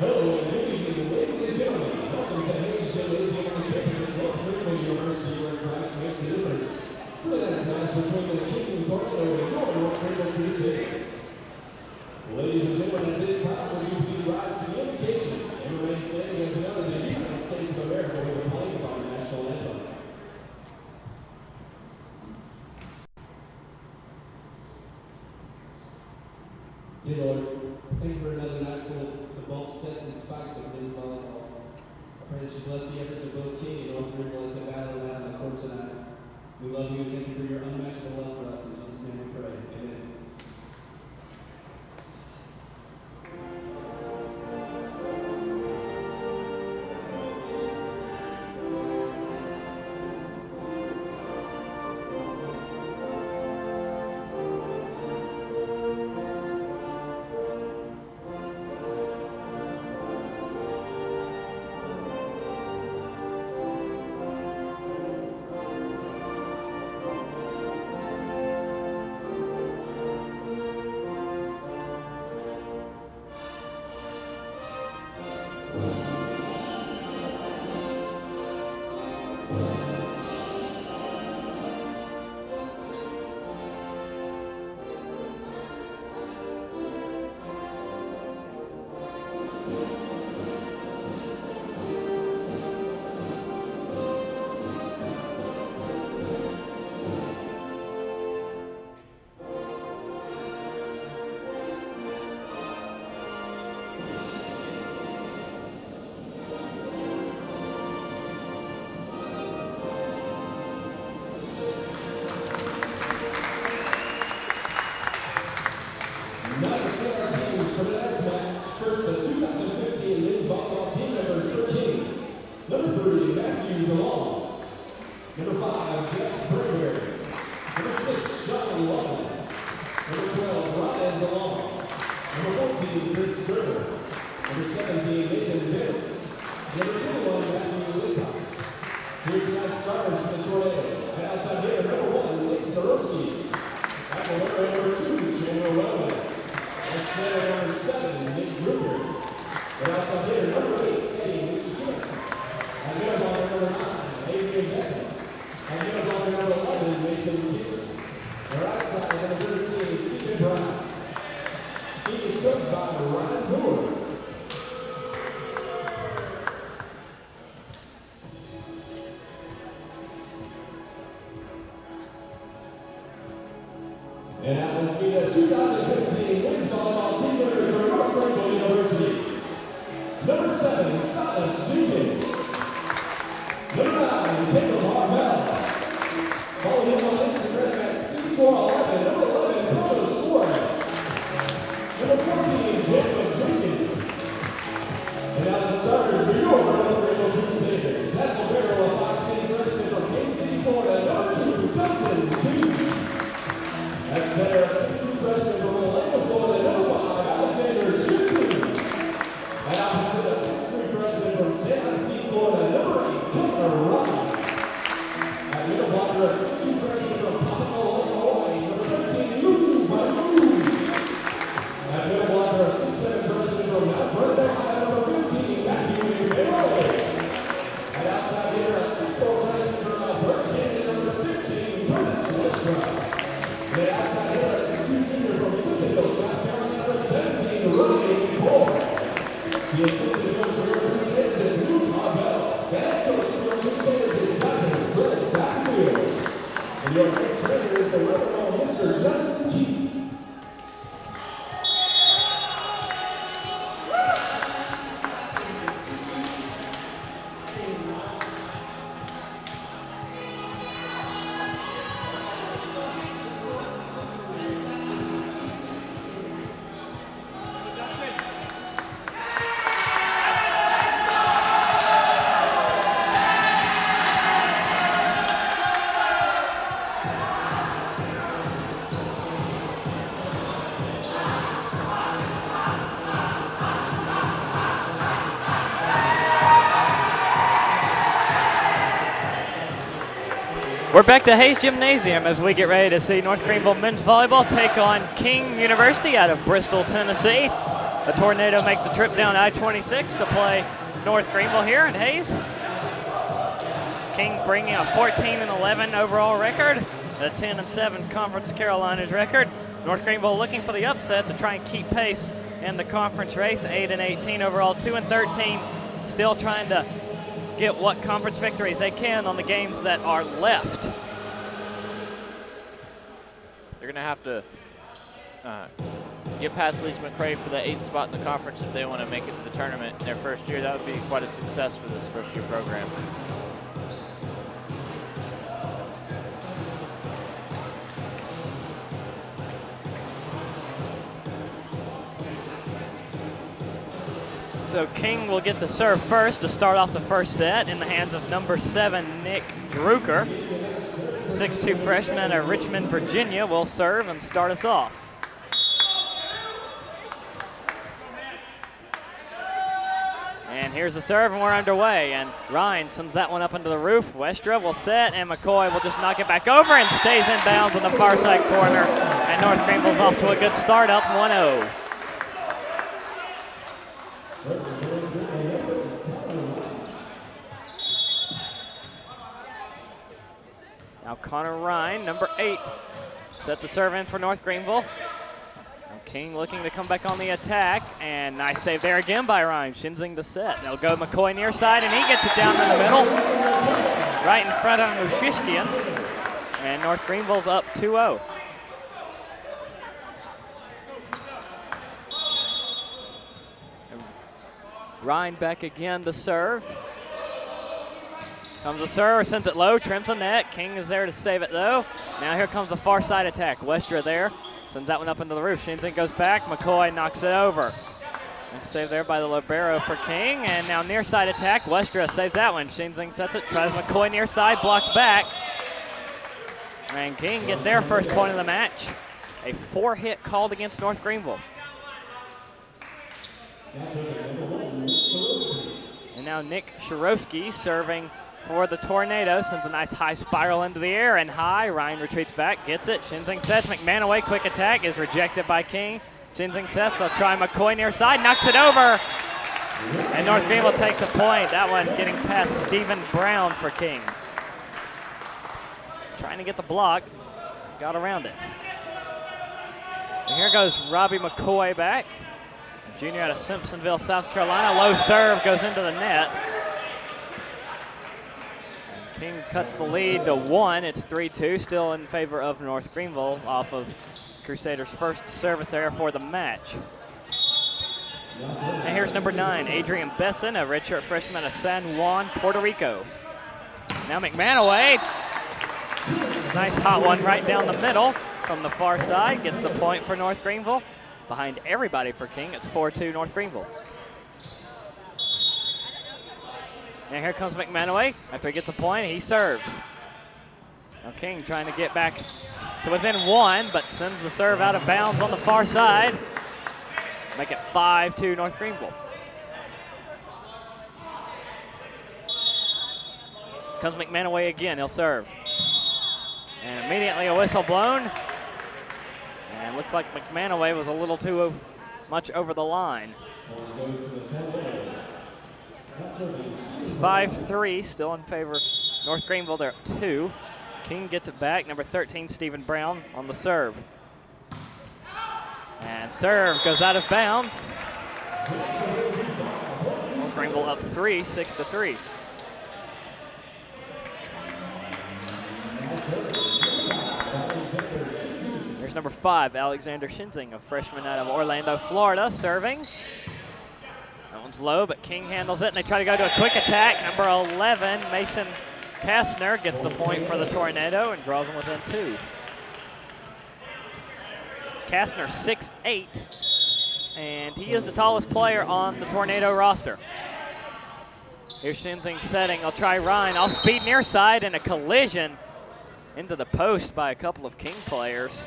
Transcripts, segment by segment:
Hello and good evening, ladies and gentlemen. Welcome to NGU on the campus of Greenville University, where Christ makes the difference. For the next match between the King Tornado and your North Greenville Crusaders. Ladies and gentlemen, at this time, would you please rise to the invocation and remain standing as we honor the United States of America with the playing of our national anthem. Dear Lord, thank you for another night full of the bump sets and spikes of men's volleyball. I pray that you bless the efforts of both King and North Greenville as they battle it out on the court tonight. We love you and thank you for your unmatchable love for us. In Jesus' name we pray. Amen. For the next match, first the 2015 men's volleyball team members for King. Number 3, Matthew DeLong. Number 5, Jess Brainerd. Number 6, John Lovin. Number 12, Ryan DeLong. Number 14, Chris Gerber. Number 17, Nathan Bill. Number 21, Matthew Leacock. Here's tonight's starters for the Tornado. And outside here, number 1, Nick Sorosky. At the winner, number 2, Chandler Wellman. And center number 7, Nick Drucker. And outside here, number 8, Eddie Michigan. And middle blocker number 9, Adrian Besson. And middle blocker number 11, Mason Gibson. And right side number 13, Stephen Brown. He is coached by Ryan Moore. And now let's be the 2015 men's volleyball team winners for North Greenville University. Number 7, Silas Jenkins. Number 9, Caleb Harvell. Follow him on Instagram at C-Score11. Number 11, Carlos Suarez. Number 14, Jacob Jenkins. And now the starters for your North Greenville Crusaders. At the barrel of 5'10" freshman from Kansas City, Florida, number 2, Dustin King. At center, 16 freshman from Orlando, Florida, number 5, Alexander Schutzen. And opposite, a 6'3" freshman from San Agustin, Florida, number 8, Connor Ryan. At middle blocker, a 6'2" freshman from Papua, Hawaii, number 13, Lou Baru. At middle blocker, a 6'7" freshman from Mount Vernon, Ohio, number 15, Matthew Bailey. And outside here, a 6'4" freshman from Mount Vernon, number 16, Curtis Westbrook. And outside here, a 6'2" junior from Cicero, South Carolina, number 17, Rodney Moore. The assistant coach for your Crusaders is Luke Marvell. The head coach for your Crusaders is Dr. Greg Tigerville. And your head trainer is the Reverend Mr. Justin Keith. We're back to Hayes Gymnasium as we get ready to see North Greenville men's volleyball take on King University out of Bristol, Tennessee. The Tornado make the trip down I-26 to play North Greenville here in Hayes. King bringing a 14-11 overall record, a 10-7 Conference Carolinas record. North Greenville looking for the upset to try and keep pace in the conference race, 8-18 overall, 2-13, still trying to get what conference victories they can on the games that are left. They're gonna have to get past Leach McRae for the 8th spot in the conference if they want to make it to the tournament in their first year. That would be quite a success for this first-year program. So King will get to serve first to start off the first set in the hands of number 7, Nick Drucker. 6'2" freshman out of Richmond, Virginia will serve and start us off. And here's the serve, and we're underway. And Ryan sends that one up into the roof. Westra will set, and McCoy will just knock it back over and stays in bounds on the far side corner. And North Greenville's off to a good start, up 1-0. Now Connor Ryan, number 8, set to serve in for North Greenville. Now King looking to come back on the attack, and nice save there again by Ryan. Shinzing the set. They'll go McCoy near side, and he gets it down in the middle, right in front of Mushishkian. And North Greenville's up 2-0. Ryan back again to serve. Comes the serve, sends it low, trims the net. King is there to save it though. Now here comes the far side attack. Westra there, sends that one up into the roof. Shinzing goes back, McCoy knocks it over. Nice save there by the libero for King, and now near side attack. Westra saves that one. Shinzing sets it, tries McCoy near side, blocked back. And King gets their first point of the match. A 4-hit called against North Greenville. And now Nick Shirowski serving for the Tornado. Sends a nice high spiral into the air and high. Ryan retreats back, gets it. Shinzing sets, McManaway, quick attack, is rejected by King. Shinzing sets, they'll try McCoy near side, knocks it over. And North Greenville takes a point. That one getting past Stephen Brown for King. Trying to get the block, got around it. And here goes Robbie McCoy back. Junior out of Simpsonville, South Carolina. Low serve goes into the net. And King cuts the lead to 1. It's 3-2, still in favor of North Greenville off of Crusaders' first service error for the match. And here's number 9, Adrian Besson, a redshirt freshman of San Juan, Puerto Rico. Now McManaway. Nice hot one right down the middle from the far side. Gets the point for North Greenville. Behind everybody for King, it's 4-2 North Greenville. Now here comes McManaway. After he gets a point, he serves. Now King trying to get back to within 1, but sends the serve out of bounds on the far side. Make it 5-2 North Greenville. Comes McManaway again, he'll serve. And immediately a whistle blown. And it looked like McManaway was a little too much over the line. It's 5-3, still in favor of North Greenville. They're up 2. King gets it back. Number 13, Stephen Brown on the serve. And serve goes out of bounds. North Greenville up 3, 6-3. There's number 5, Alexander Shinzing, a freshman out of Orlando, Florida, serving. That one's low, but King handles it, and they try to go to a quick attack. Number 11, Mason Kastner, gets the point for the Tornado and draws them within 2. Kastner, 6'8", and he is the tallest player on the Tornado roster. Here's Shinzing setting. I'll try Ryan. Off speed near side, and a collision into the post by a couple of King players.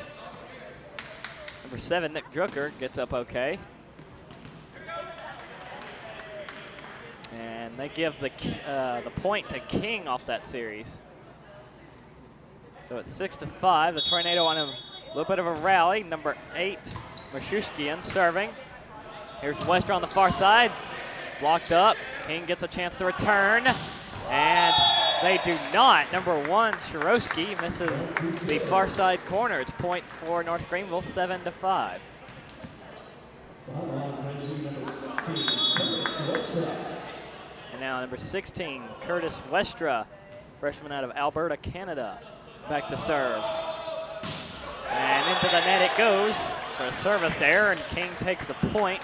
Number 7, Nick Drucker, gets up okay. And they give the point to King off that series. So it's 6-5. The Tornado on a little bit of a rally. Number 8, Mashushkian serving. Here's Westra on the far side. Blocked up. King gets a chance to return. And they do not. Number 1, Shirosky misses the far side corner. It's point for North Greenville, 7-5. And now number 16, Curtis Westra, freshman out of Alberta, Canada, back to serve. And into the net it goes for a service error, and King takes the point.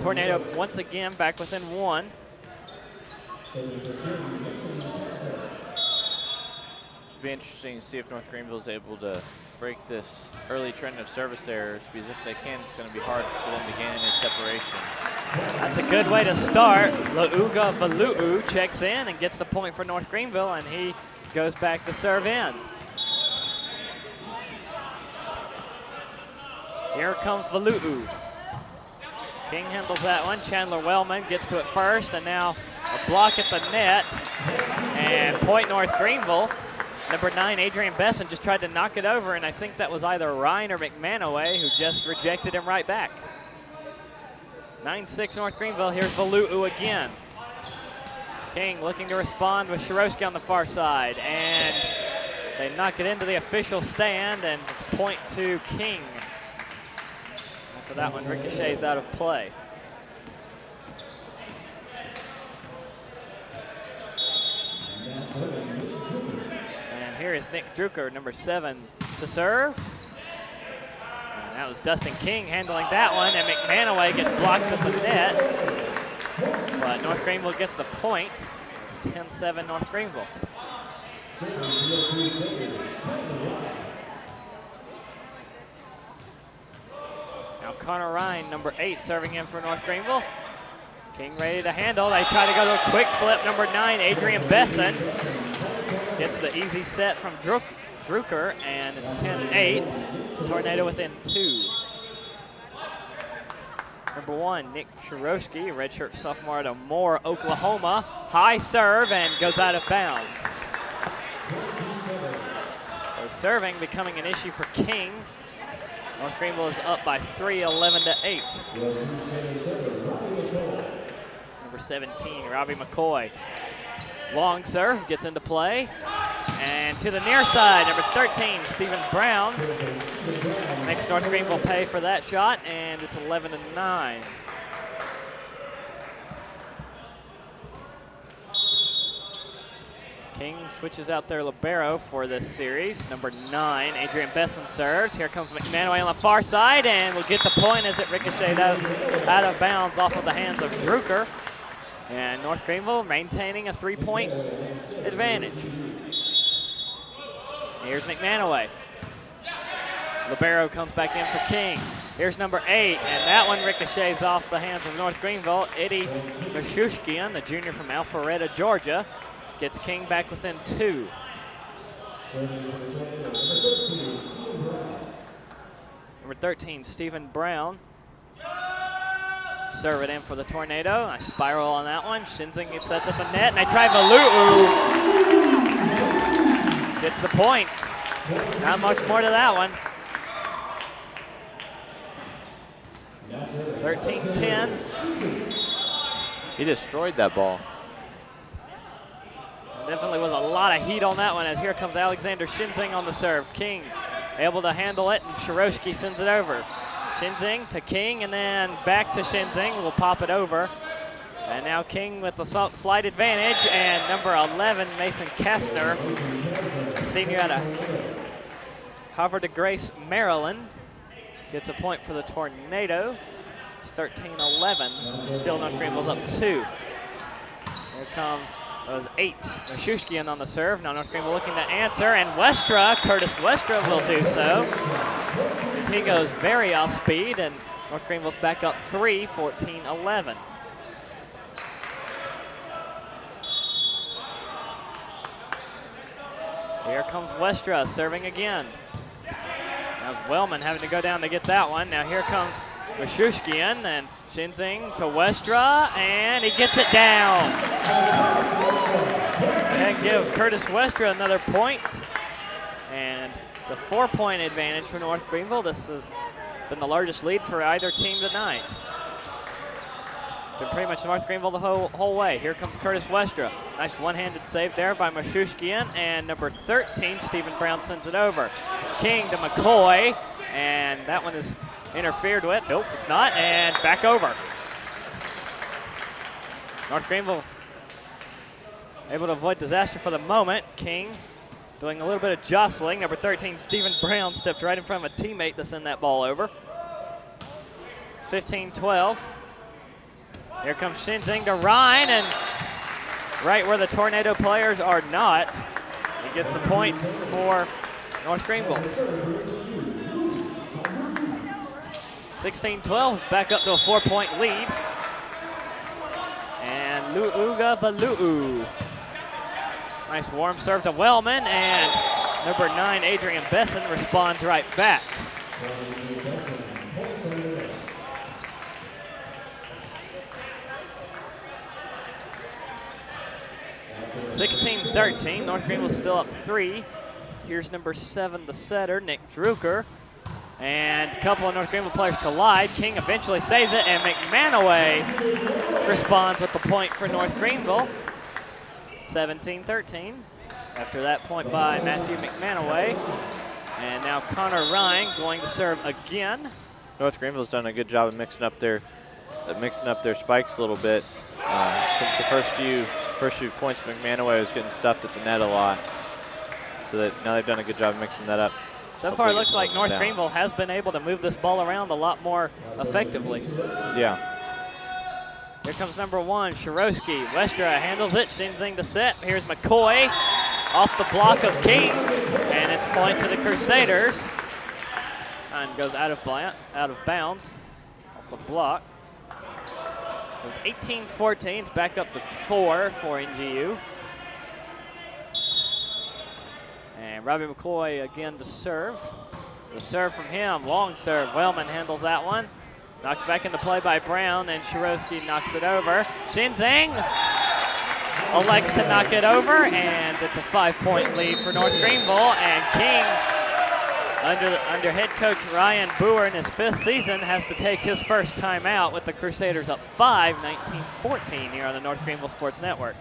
Tornado once again back within 1. It'll be interesting to see if North Greenville is able to break this early trend of service errors, because if they can, it's going to be hard for them to gain any separation. That's a good way to start. Lauga Valu'u checks in and gets the point for North Greenville, and he goes back to serve in. Here comes Valu'u. King handles that one. Chandler Wellman gets to it first, and now a block at the net. And point North Greenville. Number 9, Adrian Besson, just tried to knock it over, and I think that was either Ryan or McManaway who just rejected him right back. 9-6 North Greenville. Here's Valu'u again. King looking to respond with Shirosky on the far side, and they knock it into the official stand, and it's point to King. So that one ricochets out of play. And here is Nick Drucker, number 7, to serve. And that was Dustin King handling that one, and McManaway gets blocked at the net. But North Greenville gets the point. It's 10-7 North Greenville. Now Connor Ryan, number 8, serving in for North Greenville. King ready to handle. They try to go to a quick flip. Number 9, Adrian Besson, gets the easy set from Drucker, and it's 10-8. Tornado within 2. Number 1, Nick Shirosky, redshirt sophomore out of Moore, Oklahoma. High serve and goes out of bounds. So serving becoming an issue for King. North Greenville is up by 3, 11-8. Number 17, Robbie McCoy. Long serve, gets into play. And to the near side, number 13, Stephen Brown. Makes North Greenville pay for that shot, and it's 11-9. King switches out their libero for this series. Number 9, Adrian Besson serves. Here comes McManaway on the far side, and will get the point as it ricocheted out of bounds off of the hands of Drucker. And North Greenville maintaining a 3-point advantage. Here's McManaway. Libero comes back in for King. Here's number 8, and that one ricochets off the hands of North Greenville. Eddie Mashushkian, the junior from Alpharetta, Georgia, gets King back within 2. Number 13, Stephen Brown. Serve it in for the Tornado. Nice spiral on that one. Shinzing sets up the net, and they try Valu'u. Gets the point. Not much more to that one. 13-10. He destroyed that ball. Definitely was a lot of heat on that one, as here comes Alexander Shinzing on the serve. King able to handle it, and Shirosky sends it over. Shinzing to King, and then back to Shinzing. Will pop it over. And now King with the slight advantage, and number 11, Mason Kastner, senior out of Havre de Grace, Maryland, gets a point for the Tornado. It's 13-11. Still North Greenville's up 2. Here comes, that was 8, Mashushkian on the serve. Now North Greenville looking to answer, and Curtis Westra will do so. As he goes very off speed, and North Greenville's back up 3, 14-11. Here comes Westra serving again. That was Wellman having to go down to get that one. Now here comes Mashushkian, and Shinzing to Westra, and he gets it down. And give Curtis Westra another point. And it's a 4-point advantage for North Greenville. This has been the largest lead for either team tonight. Been pretty much North Greenville the whole way. Here comes Curtis Westra. Nice one-handed save there by Mashushkian, and number 13, Stephen Brown, sends it over. King to McCoy, and that one is interfered with. Nope, it's not, and back over. North Greenville able to avoid disaster for the moment. King doing a little bit of jostling. Number 13, Stephen Brown, stepped right in front of a teammate to send that ball over. It's 15-12. Here comes Shinzing to Ryan, and right where the Tornado players are not, he gets the point for North Greenville. 16-12, back up to a 4-point lead. And Lu'uga Valu'u. Nice warm serve to Wellman, and number 9, Adrian Besson, responds right back. 16-13, North Greenville still up 3. Here's number 7, the setter, Nick Drucker. And a couple of North Greenville players collide. King eventually saves it, and McManaway responds with the point for North Greenville. 17-13 after that point by Matthew McManaway. And now Connor Ryan going to serve again. North Greenville's done a good job of mixing up their spikes a little bit. Since the first few points, McManaway was getting stuffed at the net a lot. So that now they've done a good job of mixing that up. So far, it looks like North Greenville has been able to move this ball around a lot more effectively. Yeah. Here comes number 1, Shirosky. Westra handles it, Shinzing to set. Here's McCoy off the block of King, and it's point to the Crusaders. And goes out of bounds off the block. It was 18-14, it's back up to 4 for NGU. And Robbie McCoy again to serve. The serve from him, long serve. Wellman handles that one. Knocked back into play by Brown, and Shirosky knocks it over. Shinzing elects to knock it over, and it's a 5-point lead for North Greenville. And King, under head coach Ryan Boer in his 5th season, has to take his first time out with the Crusaders up 5, 19-14 here on the North Greenville Sports Network.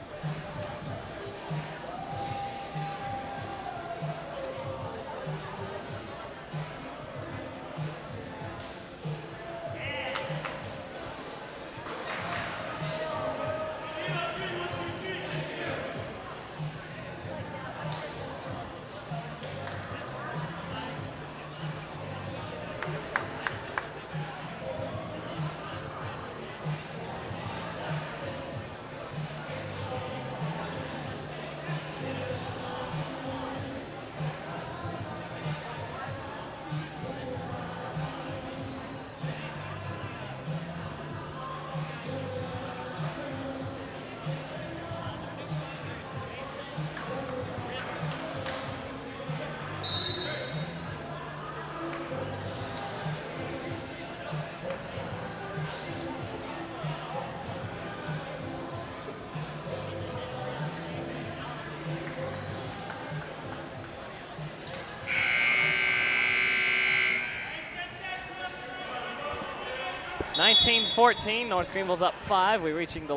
It's 19-14. North Greenville's up 5. We're reaching the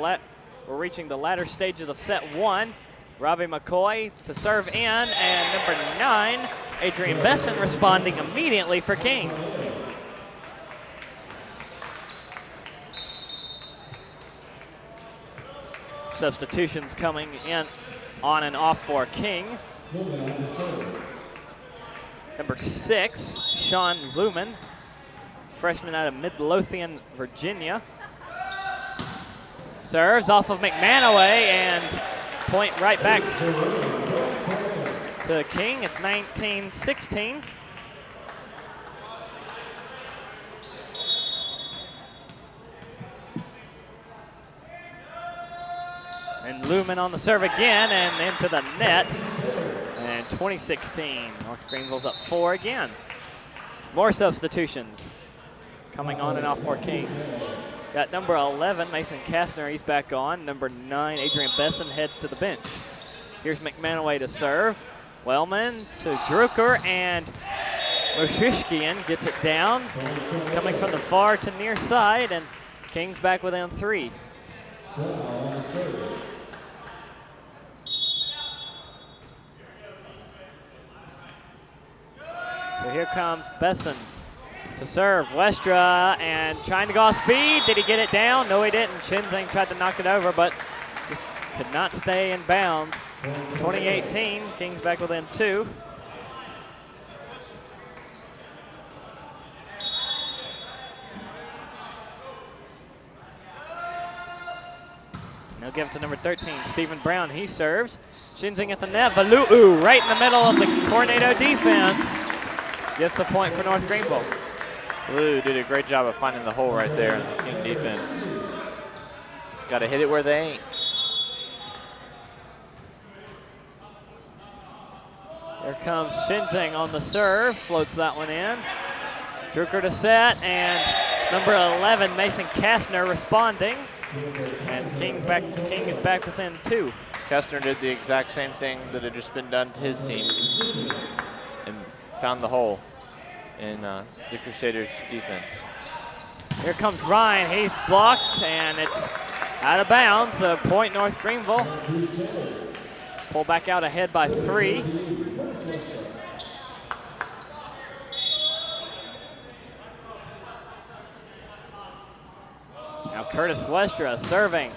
latter stages of set 1. Robbie McCoy to serve in, and number 9, Adrian Besson, responding immediately for King. Substitutions coming in on and off for King. Number 6, Sean Lumen, freshman out of Midlothian, Virginia. Serves off of McManaway, and point right back to King. It's 19-16. And Lumen on the serve again, and into the net. And 2016, North Greenville's up 4 again. More substitutions coming on and off for King. Got number 11, Mason Kastner, he's back on. Number 9, Adrian Besson, heads to the bench. Here's McManaway to serve. Wellman to Drucker, and Moshishkian gets it down. Coming from the far to near side, and King's back within 3. Brown on the serve. So here comes Besson to serve. Westra and trying to go off speed. Did he get it down? No, he didn't. Shinzing tried to knock it over, but just could not stay in bounds. 2018, Kings back within 2. They'll give it to number 13, Stephen Brown. He serves. Shinzing at the net. Valu'u right in the middle of the Tornado defense. Gets the point for North Greenville. Blue did a great job of finding the hole right there in the King defense. Got to hit it where they ain't. Here comes Shinzing on the serve. Floats that one in. Drucker to set, and it's number 11, Mason Kastner, responding. And King is back within 2. Kastner did the exact same thing that had just been done to his team and found the hole in the Crusaders' defense. Here comes Ryan. He's blocked, and it's out of bounds. So point North Greenville. Pull back out ahead by 3. Now Curtis Westra serving.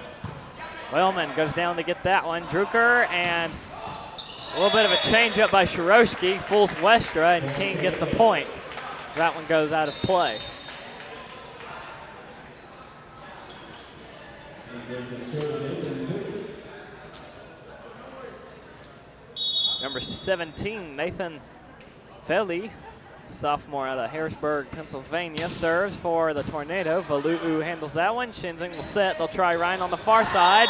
Wellman goes down to get that one. Drucker, and a little bit of a change-up by Shiroski. Fools Westra, and King gets the point. That one goes out of play. Number 17, Nathan Felly, sophomore out of Harrisburg, Pennsylvania, serves for the Tornado. Valu'u handles that one. Shinzing will set. They'll try Ryan on the far side.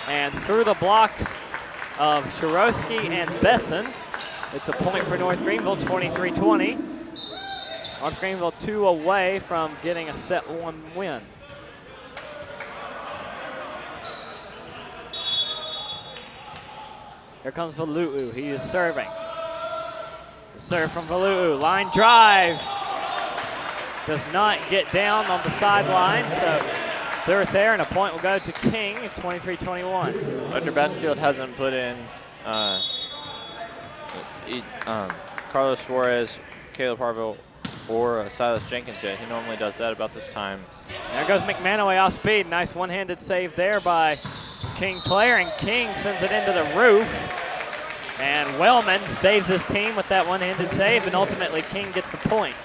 And through the blocks of Shiroski and Besson, it's a point for North Greenville, 23-20. North Greenville 2 away from getting a set 1 win. Here comes Valu'u. He is serving. The serve from Valu'u. Line drive. Does not get down on the sideline. So service there, and a point will go to King at 23-21. Under Battenfield hasn't put in Carlos Suarez, Caleb Harville, or Silas Jenkins yet. He normally does that about this time. There goes McManaway off speed. Nice one-handed save there by King player, and King sends it into the roof. And Wellman saves his team with that one-handed save, and ultimately King gets the point.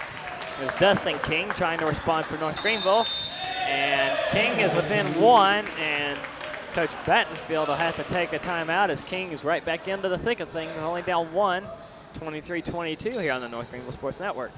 There's Dustin King trying to respond for North Greenville. And King is within 1, and Coach Battenfield will have to take a timeout as King is right back into the thick of things, only down 1, 23-22 here on the North Greenville Sports Network.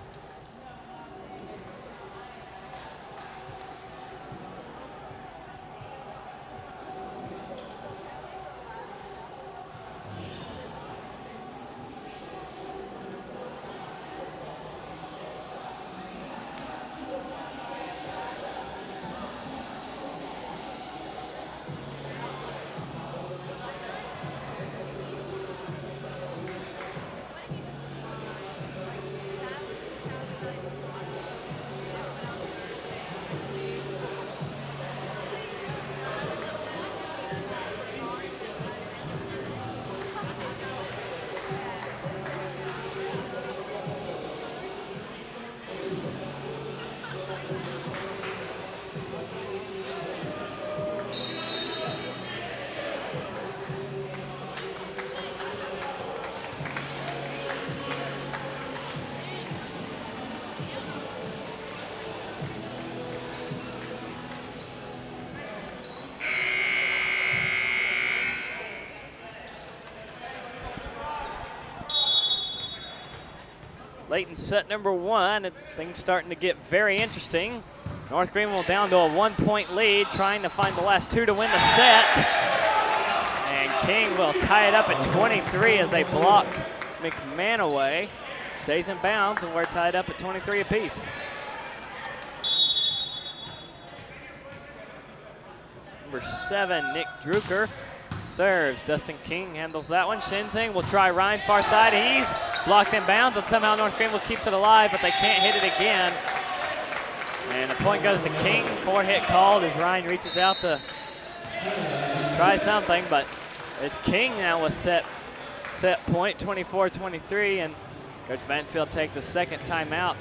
Late in set number 1, and things starting to get very interesting. North Greenville down to a 1-point lead, trying to find the last 2 to win the set. And King will tie it up at 23 as they block McManaway. Stays in bounds, and we're tied up at 23 apiece. Number 7, Nick Drucker, serves. Dustin King handles that one. Shinzing will try Ryan far side. He's blocked in bounds, and somehow North Greenville keeps it alive, but they can't hit it again. And the point goes to King. 4-hit called as Ryan reaches out to Just try something, but it's King now with set point, 24-23, and Coach Banfield takes a second timeout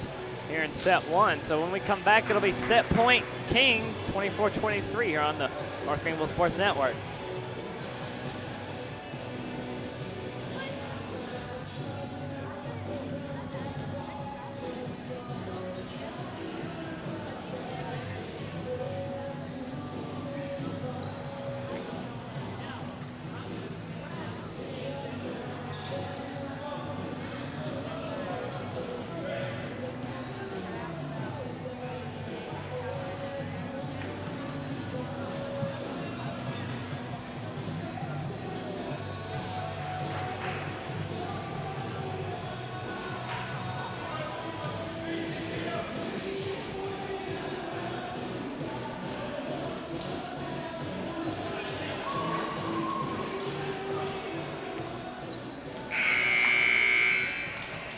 here in set one. So when we come back, it'll be set point King, 24-23 here on the North Greenville Sports Network.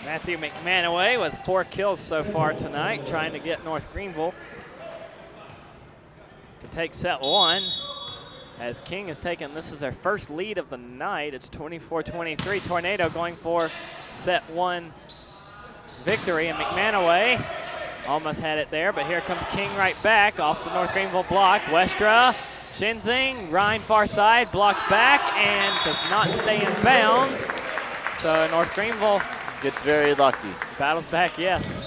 Matthew McManaway with 4 kills so far tonight, trying to get North Greenville to take set one. As King has taken, this is their first lead of the night. It's 24-23. Tornado going for set one victory, and McManaway almost had it there, but here comes King right back off the North Greenville block. Westra, Shinzing, Ryan far side, blocked back and does not stay in bounds. So North Greenville gets very lucky. Battles back, yes.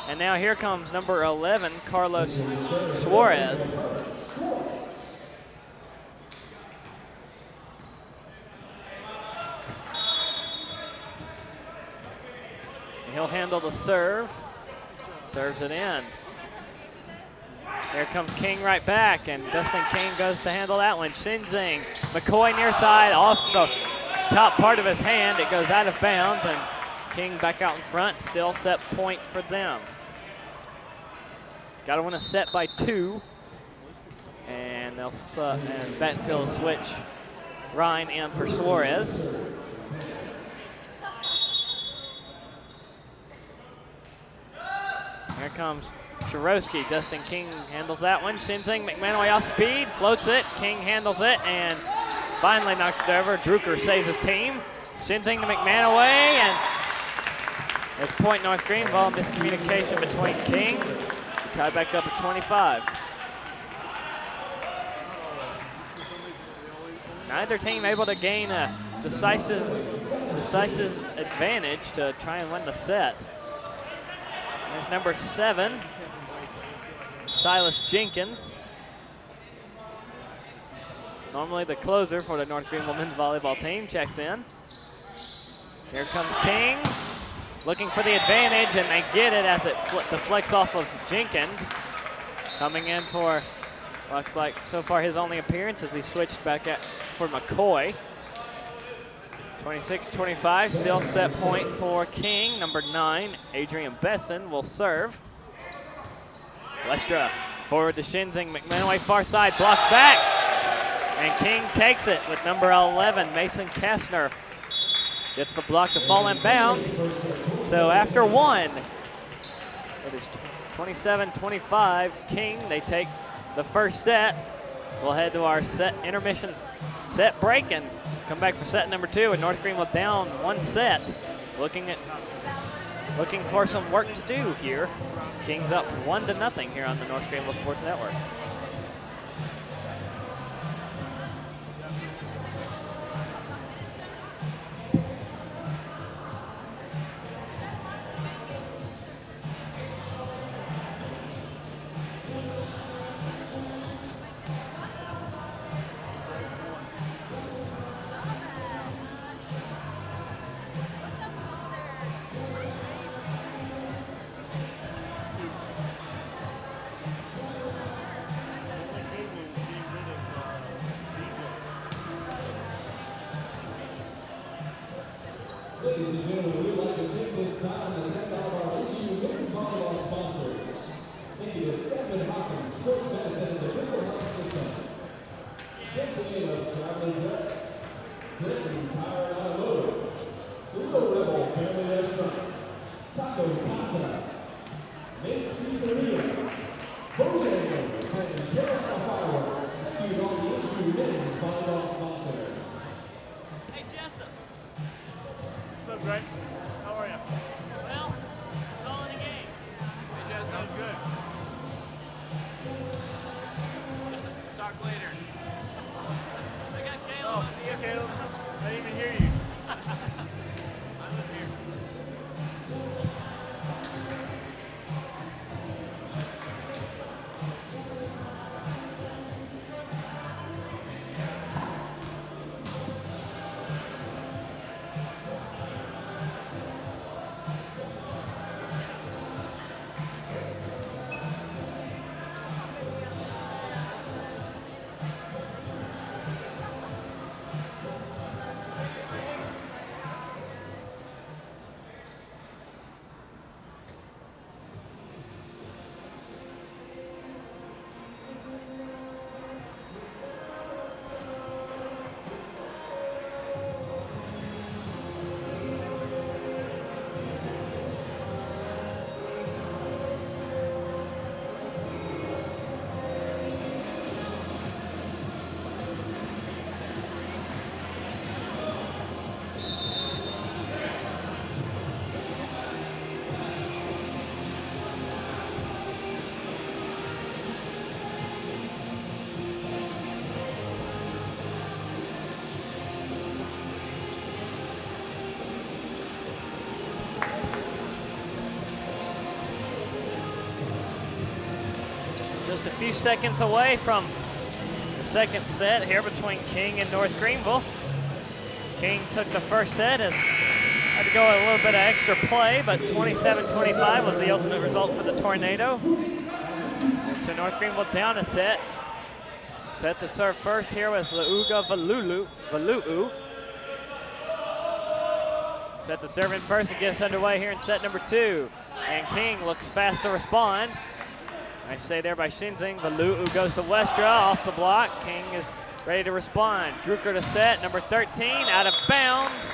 And now here comes number 11, Carlos Suarez. He'll handle the serve. Serves it in. Here comes King right back, and Dustin King goes to handle that one. Shinzing, McCoy near side, off the top part of his hand. It goes out of bounds, and King back out in front, still set point for them. Got to win a set by 2. And they'll and Banfield will switch Ryan in for Suarez. Here comes Shirosky. Dustin King handles that one. Shinzing, McManaway off speed, floats it. King handles it and finally knocks it over. Drucker saves his team. Shinzing to McManaway, and it's point North Greenville. Miscommunication between King. Tied back up at 25. Neither team able to gain a decisive advantage to try and win the set. There's number 7, Silas Jenkins. Normally the closer for the North Greenville men's volleyball team, checks in. Here comes King, looking for the advantage, and they get it as it deflects off of Jenkins. Coming in for, looks like so far his only appearance as he switched back at for McCoy. 26-25, still set point for King. Number 9, Adrian Besson will serve. Westra forward to Shinzing, McManaway far side, blocked back. And King takes it with number 11, Mason Kastner. Gets the block to fall in bounds. So after 1, it is 27-25. King, they take the first set. We'll head to our intermission set break and come back for set number 2, and North Greenville down 1 set. Looking for some work to do here. King's up 1-0 here on the North Greenville Sports Network. Ladies and gentlemen, we'd like to take this time to thank all of our NGU men's volleyball sponsors. Thank you to Stephen Hawkins, Sports Medicine, and the Greenville Health System. Cantina Traveling Dress, Clinton Tire and Automotive, the Little Rebel Family Restaurant, Taco Casa, Nate's Pizzeria, Bojangles, and Carolina Fireworks. Thank you to all the NGU How are you? Well, it's all in the game. It does sound good. Talk later. I got Caleb. Oh, see you, Caleb. I didn't even hear you. I'm up here. Just a few seconds away from the second set here between King and North Greenville. King took the first set, had to go a little bit of extra play, but 27-25 was the ultimate result for the Tornado. And so North Greenville down a set. Set to serve first here with Lauga Valu'u. Set to serve in first and gets underway here in set number 2. And King looks fast to respond. Nice say there by Shinzing. Valu'u goes to Westra off the block. King is ready to respond. Drucker to set, number 13, out of bounds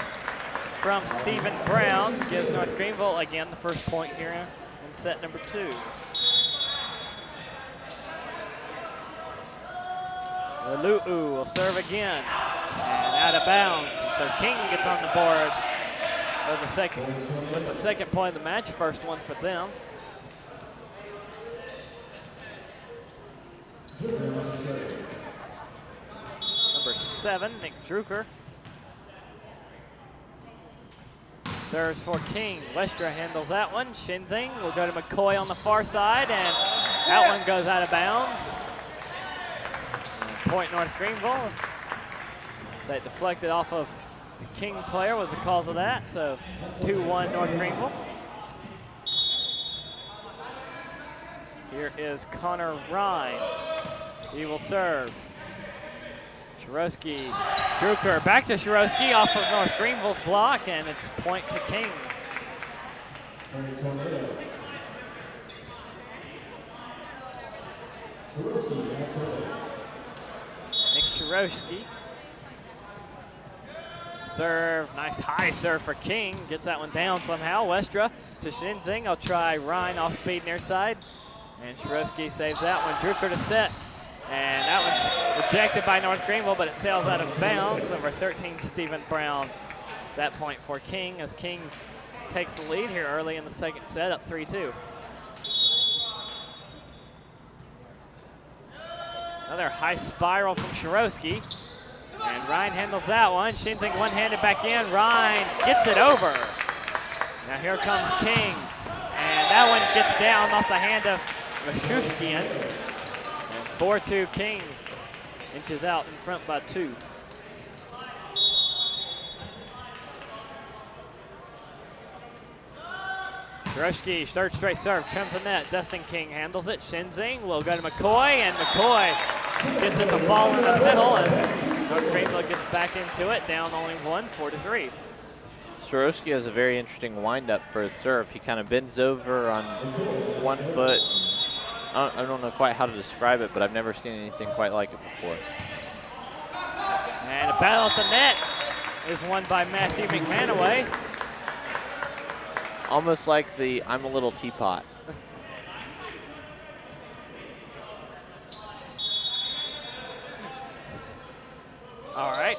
from Stephen Brown. Gives North Greenville, again, the first point here in set number 2. Valu'u will serve again, and out of bounds. And so King gets on the board with the second point of the match, first one for them. Number 7, Nick Drucker. Serves for King. Westra handles that one. Shinzing will go to McCoy on the far side, and that one goes out of bounds. And point North Greenville. That deflected off of the King player was the cause of that, so 2-1 North Greenville. Here is Connor Ryan. He will serve. Shirosky, Drucker back to Shirosky off of North Greenville's block, and it's point to King. Nick Shirosky. Serve, nice high serve for King. Gets that one down somehow. Westra to Shinzing. I'll try Ryan off speed near side. And Shirosky saves that one. Drucker to set. And that one's rejected by North Greenville, but it sails out of bounds. Number 13, Stephen Brown. At that point for King, as King takes the lead here early in the second set, up 3-2. Another high spiral from Shirosky. And Ryan handles that one. Shinzing one-handed back in. Ryan gets it over. Now here comes King. And that one gets down off the hand of Mashushkian. 4-2 King, inches out in front by 2. Shirosky, third straight serve, trims the net. Dustin King handles it. Shinzing will go to McCoy, and McCoy gets it to fall in the middle as North Greenville gets back into it, down only 1, 4-3. Shirosky has a very interesting windup for his serve. He kind of bends over on one foot. I don't know quite how to describe it, but I've never seen anything quite like it before. And a battle at the net is won by Matthew McManaway. It's almost like the I'm a little teapot. All right,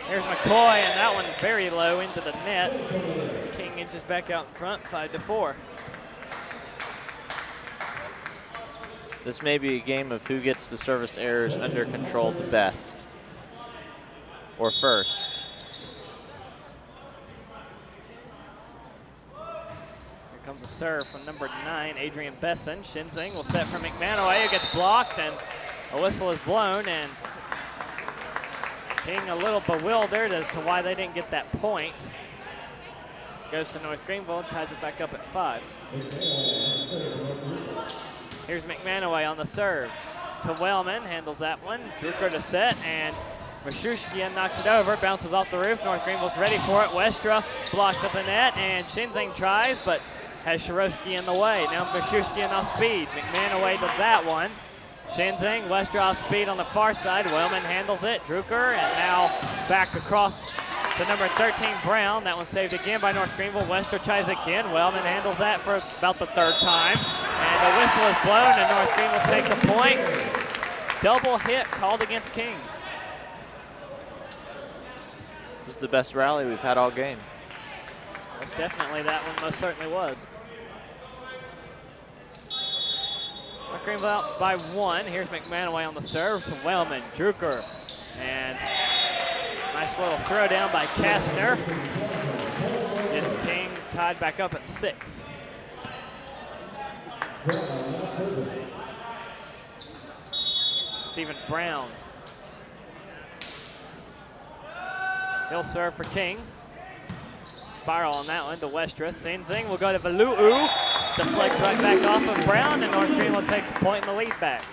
here's McCoy, and that one very low into the net. King inches back out in front, 5-4. This may be a game of who gets the service errors under control the best, or first. Here comes a serve from number 9, Adrian Besson. Shinzing will set for McManaway, who gets blocked, and a whistle is blown, and King a little bewildered as to why they didn't get that point. Goes to North Greenville and ties it back up at 5. Here's McManaway on the serve. To Wellman, handles that one. Drucker to set, and Mashushkian knocks it over, bounces off the roof. North Greenville's ready for it. Westra blocked up the net, and Shinzing tries, but has Shirosky in the way. Now Mashushkian off speed. McManaway to that one. Shinzing, Westra off speed on the far side. Wellman handles it. Drucker, and now back across to number 13, Brown. That one saved again by North Greenville. Westra tries again. Wellman handles that for about the 3rd time. And the whistle is blown, and North Greenville takes a point. Double hit called against King. This is the best rally we've had all game. Most definitely, that one most certainly was. North Greenville out by 1. Here's McManaway on the serve to Wellman. Drucker, and nice little throw down by Kastner. Gets King tied back up at 6. Stephen Brown. He'll serve for King. Spiral on that one to Westra. Shinzing will go to Valu'u. Deflects right back off of Brown, and North Greenville takes a point in the lead back.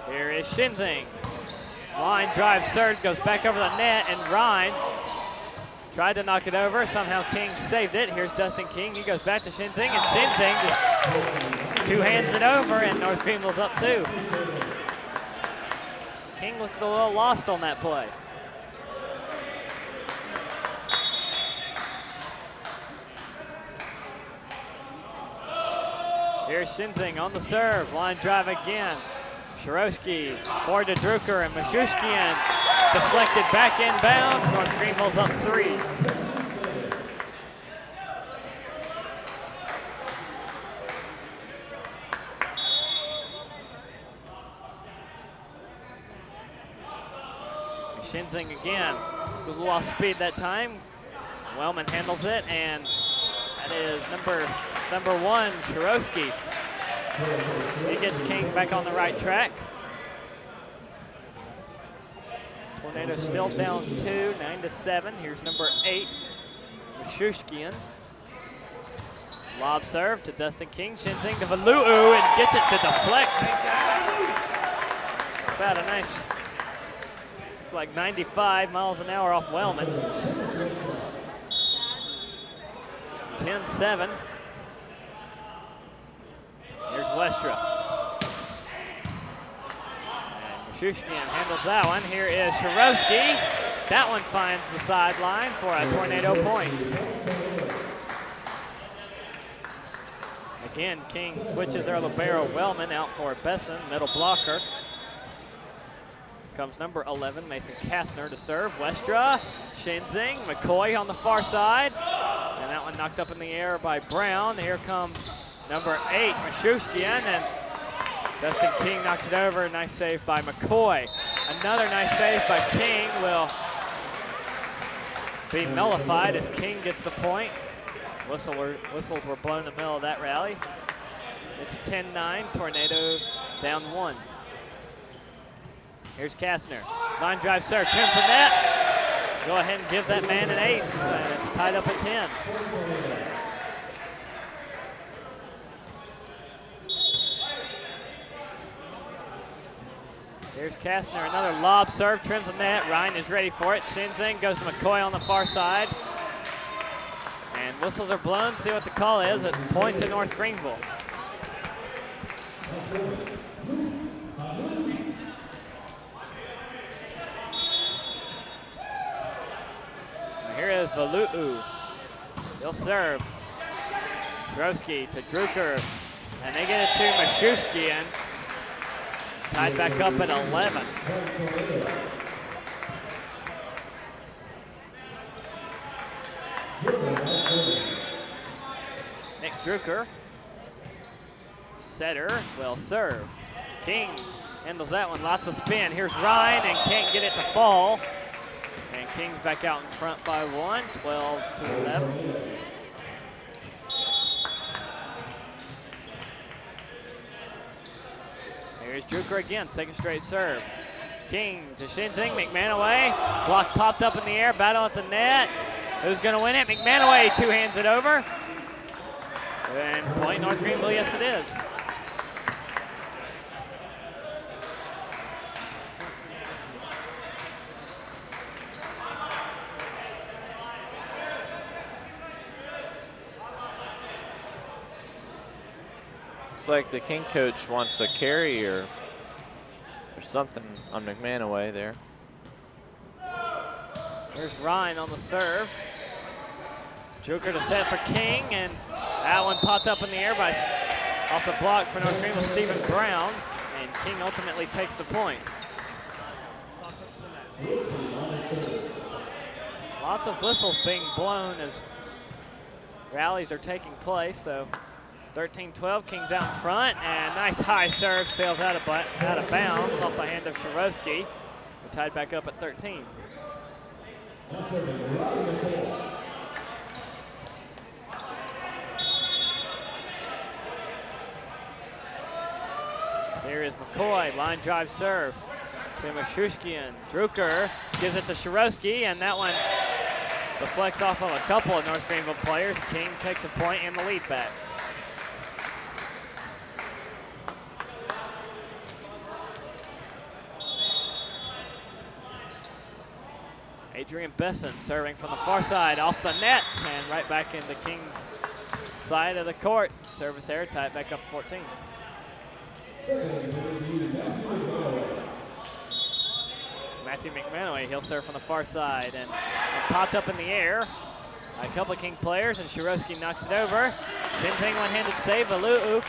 Here is Shinzing. Line drive serve, goes back over the net, and Ryan tried to knock it over. Somehow King saved it. Here's Dustin King. He goes back to Shinzing, and Shinzing just two-hands it over, and North Greenville's up 2. King looked a little lost on that play. Here's Shinzing on the serve. Line drive again. Shirosky forward to Drucker, and Mashushkian deflected back inbounds. North Greenville's up 3. Shinzing again was lost speed that time. Wellman handles it, and that is number 1, Shirosky. He gets King back on the right track. Tornado still down 2, 9-7. Here's number 8, Mashushkian. Lob serve to Dustin King. Shinzing to Valu'u, and gets it to deflect. About a nice, like 95 miles an hour off Wellman. 10-7. Here's Westra. And Mashushkian handles that one. Here is Shirosky. That one finds the sideline for a tornado point. Again, King switches their libero. Wellman out for Besson, middle blocker. Comes number 11, Mason Kastner to serve. Westra, Shinzing, McCoy on the far side. And that one knocked up in the air by Brown. Here comes number 8, Mashushkian, and Dustin King knocks it over. Nice save by McCoy. Another nice save by King will be nullified as King gets the point. Whistles were blown in the middle of that rally. It's 10-9, Tornado down 1. Here's Kastner. Line drive serve, trims the net. Go ahead and give that man an ace, and it's tied up at 10. Here's Kastner, another lob serve, trims the net. Ryan is ready for it. Shinzing goes to McCoy on the far side. And whistles are blown. See what the call is. It's point to North Greenville. Here is Valu'u. He'll serve. Shrosky to Drucker, and they get it to Mashushkian. Tied back up at 11. Nick Drucker, setter, will serve. King handles that one, lots of spin. Here's Ryan and can't get it to fall. And King's back out in front by 1, 12 to 11. Here's Drucker again, second straight serve. King to Shinzing, McManaway. Block popped up in the air, battle at the net. Who's gonna win it? McManaway two-hands it over. And point North Greenville, yes it is. Looks like the King coach wants a carry or something on McManaway there. Here's Ryan on the serve. Drucker to set for King, and that one popped up in the air by off the block for North Greenville, Stephen Brown, and King ultimately takes the point. Lots of whistles being blown as rallies are taking place, so 13-12, King's out in front, and nice high serve, sails out of bounds off the hand of Sharowski. We're tied back up at 13. Here is McCoy, line drive serve to Mashushkian. Drucker gives it to Sharowski, and that one deflects off of a couple of North Greenville players. King takes a point and the lead back. Adrian Besson serving from the far side off the net and right back into King's side of the court. Service there, tie it back up to 14. Matthew McManaway, he'll serve from the far side and popped up in the air. A couple of King players and Sharowski knocks it over. Shinzing one-handed save, Alu'u.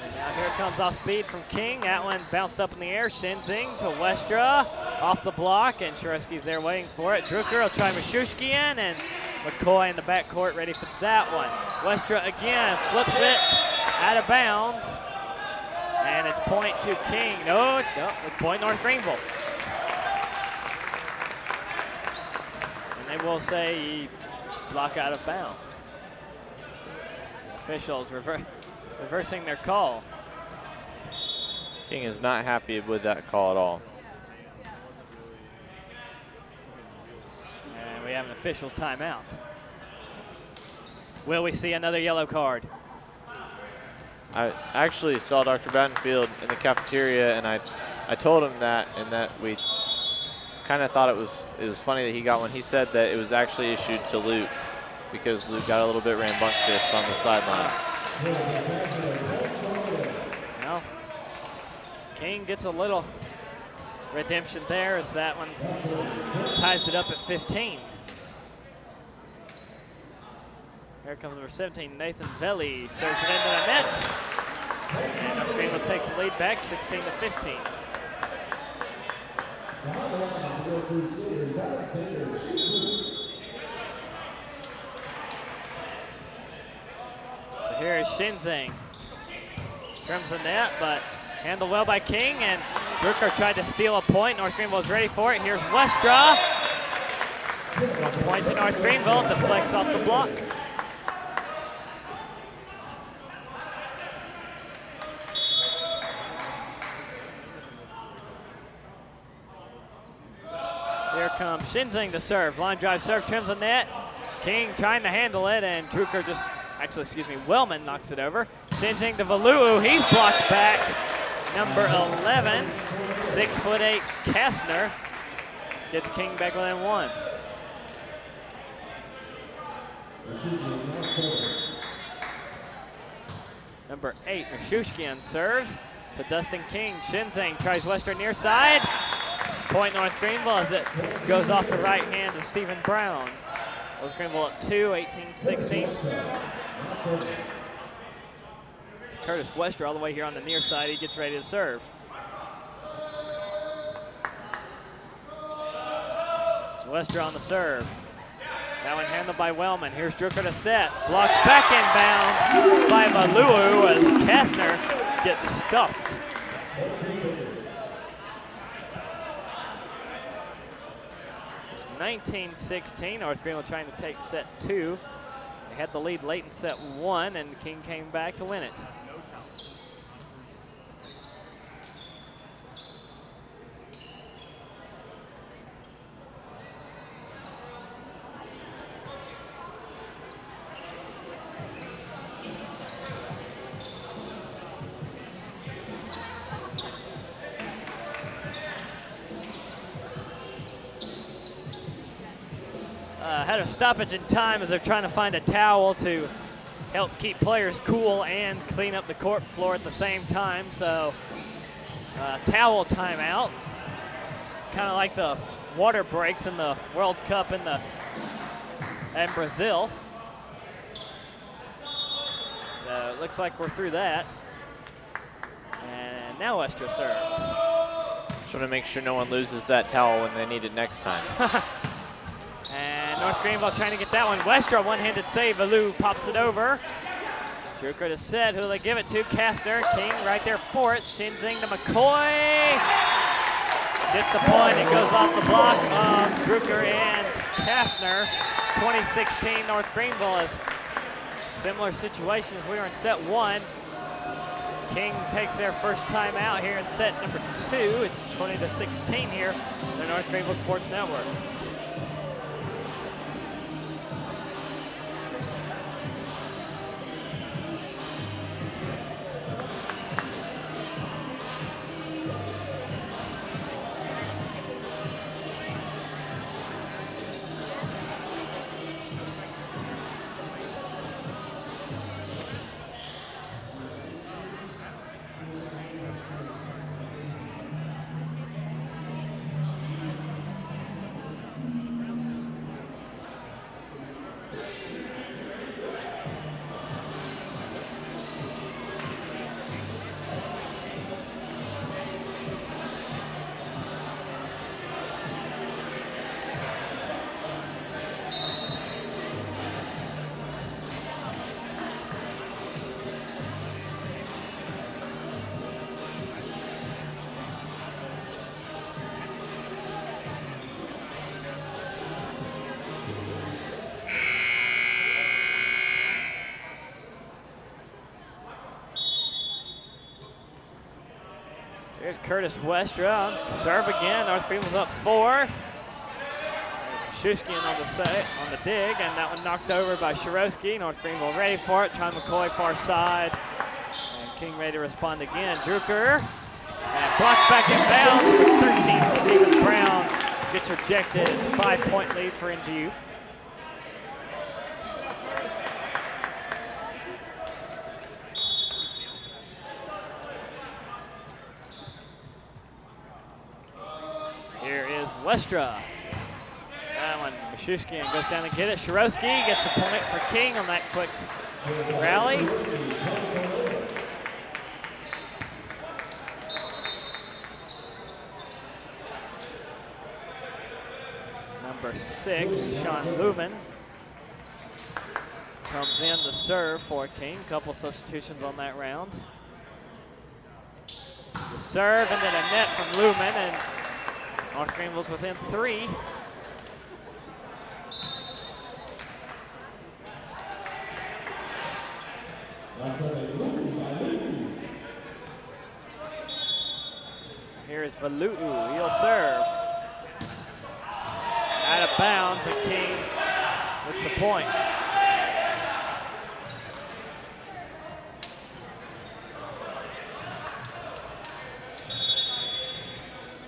And now here comes off speed from King. That one bounced up in the air. Shinzing to Westra off the block, and Sharowski's there waiting for it. Drucker will try Mashushkian, and McCoy in the backcourt ready for that one. Westra again flips it out of bounds, and it's point to King. No, it's point North Greenville. And they will say block out of bounds. Officials reversing their call. King is not happy with that call at all. And we have an official timeout. Will we see another yellow card? I actually saw Dr. Battenfield in the cafeteria, and I told him that, and that we kind of thought it was funny that he got one. He said that it was actually issued to Luke because Luke got a little bit rambunctious on the sideline. Well, King gets a little redemption there as that one ties it up at 15. Here comes number 17, Nathan Velli, serves it into the net. And North Greenville takes the lead back, 16 to 15. So here is Shinzing. Trims the net, but handled well by King, and Drucker tried to steal a point. North Greenville is ready for it. Here's Westra. 1 point to North Greenville, deflects off the block. Here comes Shinzing to serve. Line drive serve, trims the net. King trying to handle it, and Drucker Wellman knocks it over. Shinzing to Valu'u, he's blocked back. Number 11, 6'8" Kastner gets King back within 1. Number 8, Mashushkian serves to Dustin King. Shinzing tries Western near side. Point North Greenville as it goes off the right hand of Stephen Brown. Goes Greenville up 2, 18-16. Curtis Wester all the way here on the near side. He gets ready to serve. Wester on the serve. That one handled by Wellman. Here's Drucker to set. Blocked back inbounds by Maluu as Kastner gets stuffed. 19-16. North Greenville trying to take set 2. They had the lead late in set 1, and King came back to win it. Had a stoppage in time as they're trying to find a towel to help keep players cool and clean up the court floor at the same time. So towel timeout, kind of like the water breaks in the World Cup in Brazil. So it looks like we're through that. And now Wester serves. Just want to make sure no one loses that towel when they need it next time. And North Greenville trying to get that one. Wester, one-handed save. Alou pops it over. Drucker to set. Who do they give it to? Kastner. King right there for it. Shinzing to McCoy. Gets the point. It goes off the block of Drucker and Kastner. 2016 North Greenville is similar situation as we were in set 1. King takes their first time out here in set number 2. It's 20-16 here on the North Greenville Sports Network. Here's Curtis Wester on serve again. North Greenville's up 4. There's Shushkin on the dig, and that one knocked over by Shirowski. North Greenville ready for it. Trying McCoy far side, and King ready to respond again. Drucker and blocked back in bounds. 13. Stephen Brown gets rejected. It's a 5-point lead for NGU. Westra. That one, Mishushian goes down and get it. Shirowski gets a point for King on that quick rally. Number 6, Sean Lumen, comes in to serve for King. Couple substitutions on that round. The serve and then a net from Lumen, and North Greenville's within 3. Here is Valu'u. He'll serve. Out of bounds, and King gets the point.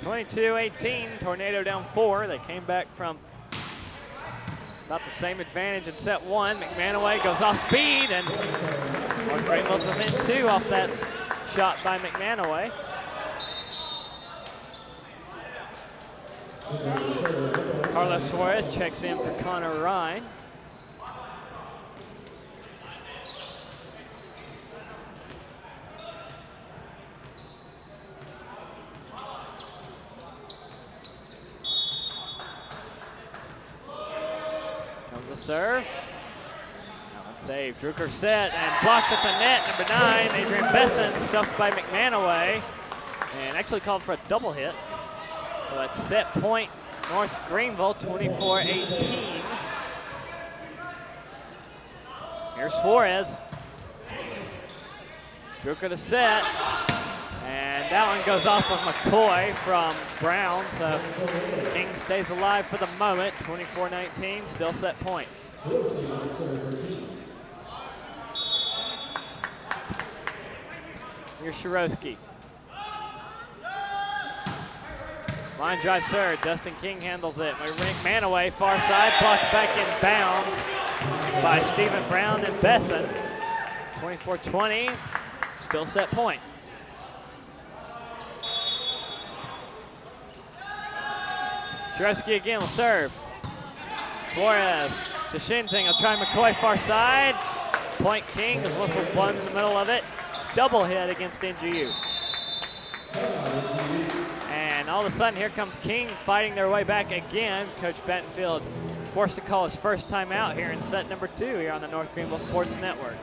(22-18), Tornado down 4. They came back from about the same advantage in set 1. McManaway goes off speed, and North Greenville's within 2 off that shot by McManaway. Carlos Suarez checks in for Connor Ryan. serve. That one saved. Drucker set and blocked at the net. Number 9, Adrian Besson, stuffed by McManaway, and actually called for a double hit. So it's set point North Greenville, 24-18. Here's Suarez. Drucker to set. And that one goes off of McCoy from Brown, so King stays alive for the moment. 24-19, still set point. Here's Shirosky. Line drive serve, Dustin King handles it. McManaway, far side, blocked back in bounds by Stephen Brown and Besson. 24-20, still set point. Shirosky again will serve. Suarez to Shinting, will try McCoy far side. Point King, his whistle's blown in the middle of it. Double hit against NGU. And all of a sudden, here comes King fighting their way back again. Coach Battenfield forced to call his first time out here in set number 2 here on the North Greenville Sports Network.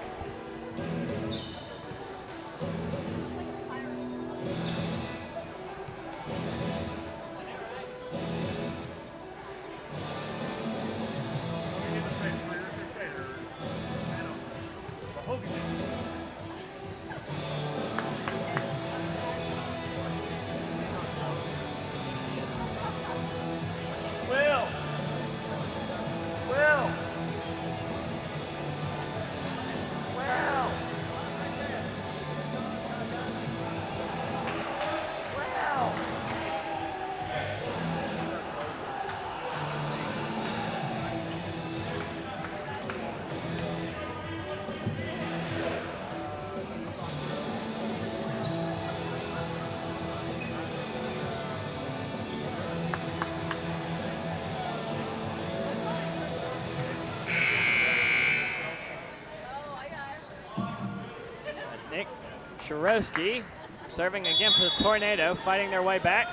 Shirosky serving again for the Tornado, fighting their way back.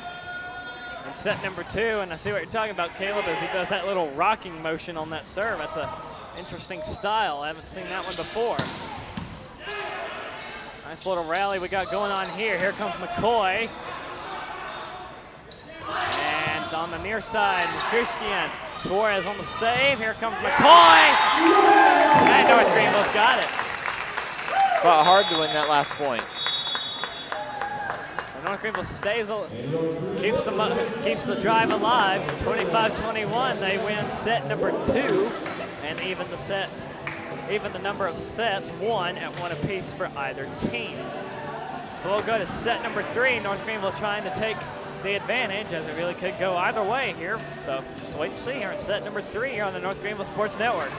In set number 2, and I see what you're talking about, Caleb, as he does that little rocking motion on that serve. That's an interesting style. I haven't seen that one before. Nice little rally we got going on here. Here comes McCoy. And on the near side, Mashushian. Suarez on the save. Here comes McCoy. And North Greenville's got it. Fought hard to win that last point. So North Greenville stays, keeps the drive alive. 25-21, they win set number 2, and even the number of sets, 1 at 1 apiece for either team. So we'll go to set number 3. North Greenville trying to take the advantage, as it really could go either way here. So let's wait and see here in set number 3 here on the North Greenville Sports Network.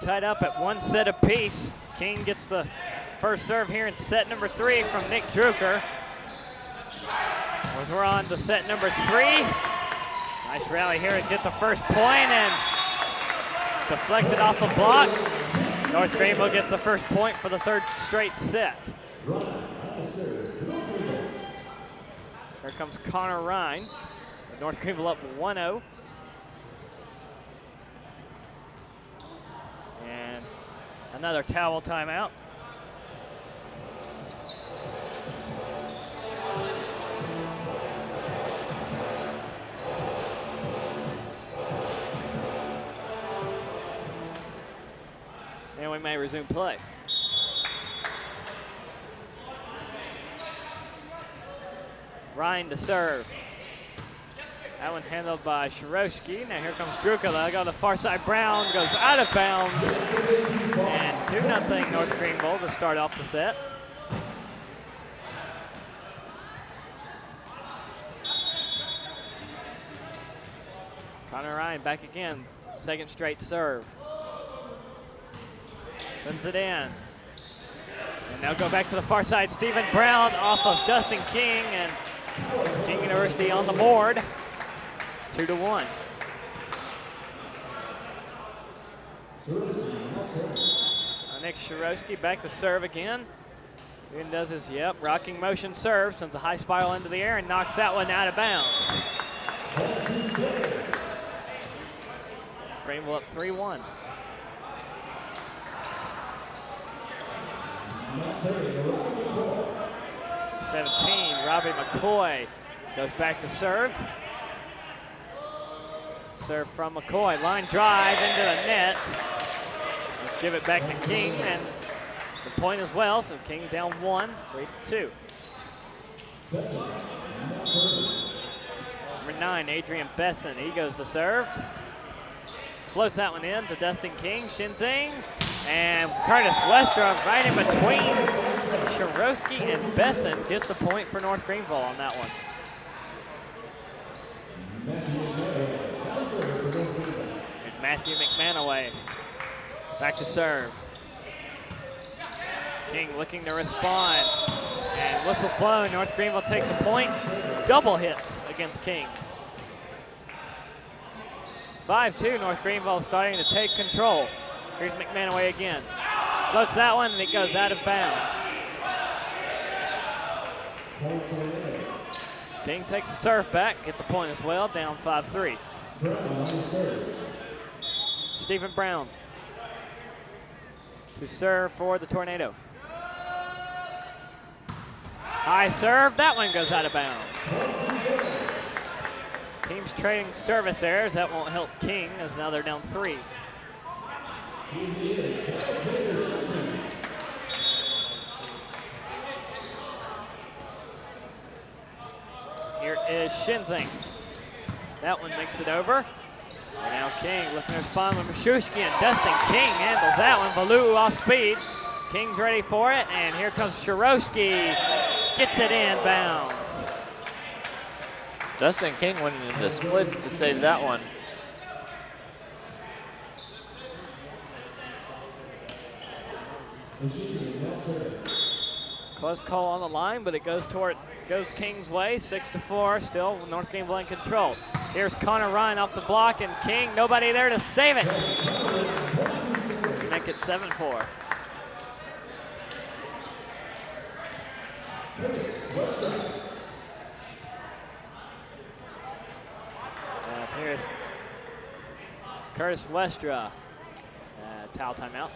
tied up at 1 set apiece. King gets the first serve here in set number 3 from Nick Drucker. As we're on to set number 3. Nice rally here to get the first point and deflected off a block. North Greenville gets the first point for the 3rd straight set. Here comes Connor Ryan. North Greenville up 1-0. And another towel timeout. And we may resume play. Ryan to serve. That one handled by Shirosky. Now here comes Druka. They'll go to the far side. Brown goes out of bounds. And 2-0 North Greenville to start off the set. Connor Ryan back again. 2nd straight serve. Sends it in. And now go back to the far side. Stephen Brown off of Dustin King, and King University on the board. 2-1. Nick Shirosky back to serve again. Even does his, rocking motion serve, sends a high spiral into the air and knocks that one out of bounds. Greenville up 3-1. 17, Robbie McCoy goes back to serve. Serve from McCoy, line drive into the net. Give it back to King, and the point as well, so King down 1, 3-2. Number 9, Adrian Besson, he goes to serve. Floats that one in to Dustin King, Shinzing, and Curtis Westra right in between Shirosky and Besson gets the point for North Greenville on that one. Here's Matthew McManaway. Back to serve. King looking to respond. And whistle's blown. North Greenville takes a point. Double hit against King. 5-2, North Greenville starting to take control. Here's McManaway again. Floats that one and it goes out of bounds. King takes the serve back, get the point as well, down 5-3. Stephen Brown to serve for the Tornado. High serve, that one goes out of bounds. Teams trading service errors, that won't help King as now they're down 3. Here is Shinzing. That one makes it over. And now King looking to respond with Mashushki, and Dustin King handles that one. Baloo off speed. King's ready for it, and here comes Shirosky. Gets it in bounds. Dustin King went into the splits to save that one. Close call on the line, but it goes King's way. 6-4, still North Greenville in control. Here's Connor Ryan off the block, and King, nobody there to save it. Make it 7-4. Here's Curtis Westra. Towel timeout.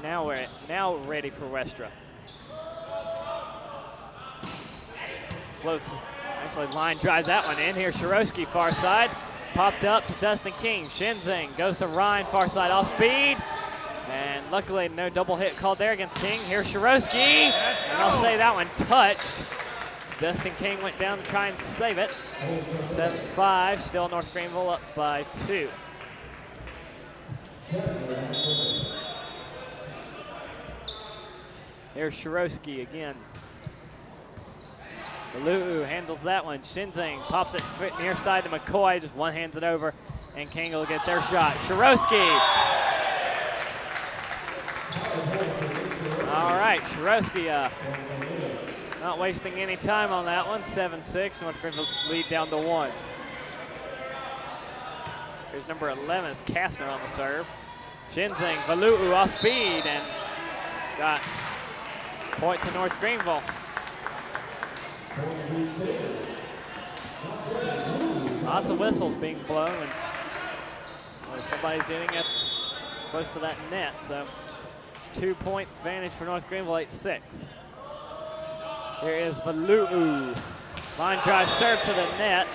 Now ready for Westra. Floats, actually line drives that one in. Here Shirosky far side. Popped up to Dustin King. Shinzing goes to Ryan far side off speed. And luckily no double hit called there against King. Here's Shirosky. And I'll say that one touched. Dustin King went down to try and save it. 7-5, still North Greenville up by 2. There's Shirosky again. Valu'u handles that one. Shinzing pops it near side to McCoy, just one hands it over, and King will get their shot. Shirosky. All right, Shirosky not wasting any time on that one. 7-6, North Greenville's lead down to 1. Here's number 11, is Kastner on the serve. Shinzing, Valu'u off speed, and got point to North Greenville. Lots of whistles being blown, and somebody's getting it close to that net, so it's 2-point advantage for North Greenville, 8-6. Here is Valu'u. Line drive serve to the net.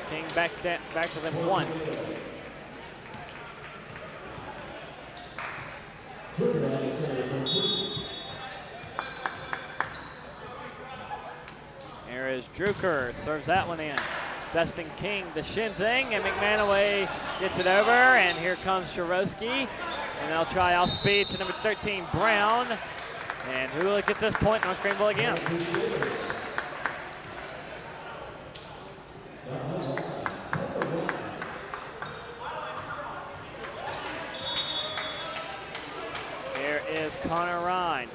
King back within 1. Here is Drucker, serves that one in. Dustin King to Shinzing, and McManaway gets it over, and here comes Shirosky, and they'll try off speed to number 13, Brown, and who will get this point? North Greenville again. Here is Connor Ryan.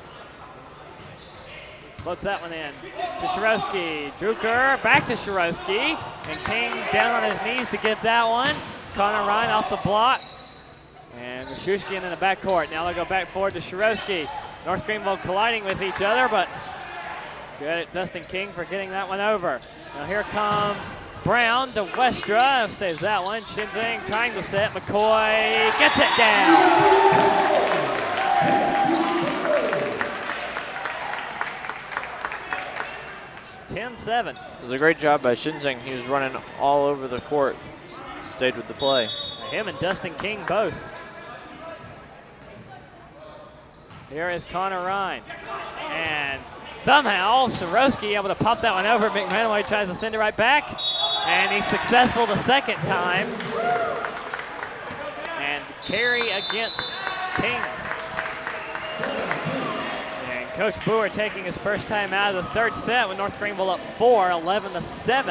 Floats that one in to Shirosky. Drucker back to Shirosky, and King down on his knees to get that one. Connor Ryan off the block, and Shushkin in the backcourt. Now they'll go back forward to Shirosky. North Greenville colliding with each other, but good at Dustin King for getting that one over. Now here comes Brown to Westra, saves that one. Shinzing trying to set, McCoy gets it down. 10-7. It was a great job by Shinzing. He was running all over the court, stayed with the play. Him and Dustin King both. Here is Connor Ryan. And somehow Shirosky able to pop that one over. McManaway tries to send it right back. And he's successful the second time. And carry against King. And Coach Boer taking his first time out of the third set with North Greenville up 4, 11-7.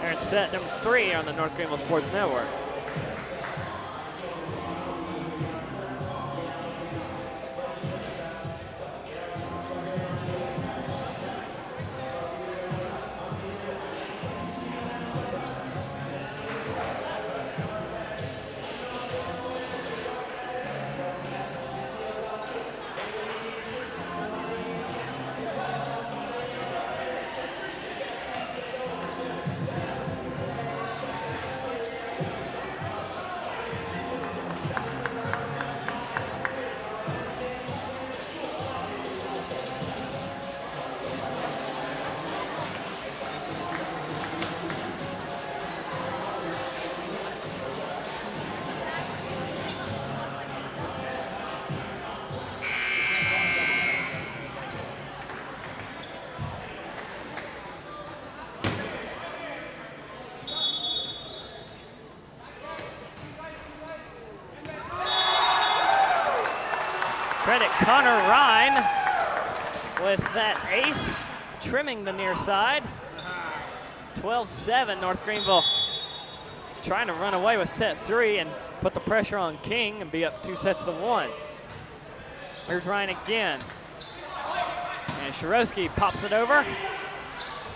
They're in set number 3 on the North Greenville Sports Network. Credit Connor Ryan with that ace, trimming the near side. 12-7, North Greenville trying to run away with set 3 and put the pressure on King and be up 2-1. Here's Ryan again. And Shirosky pops it over.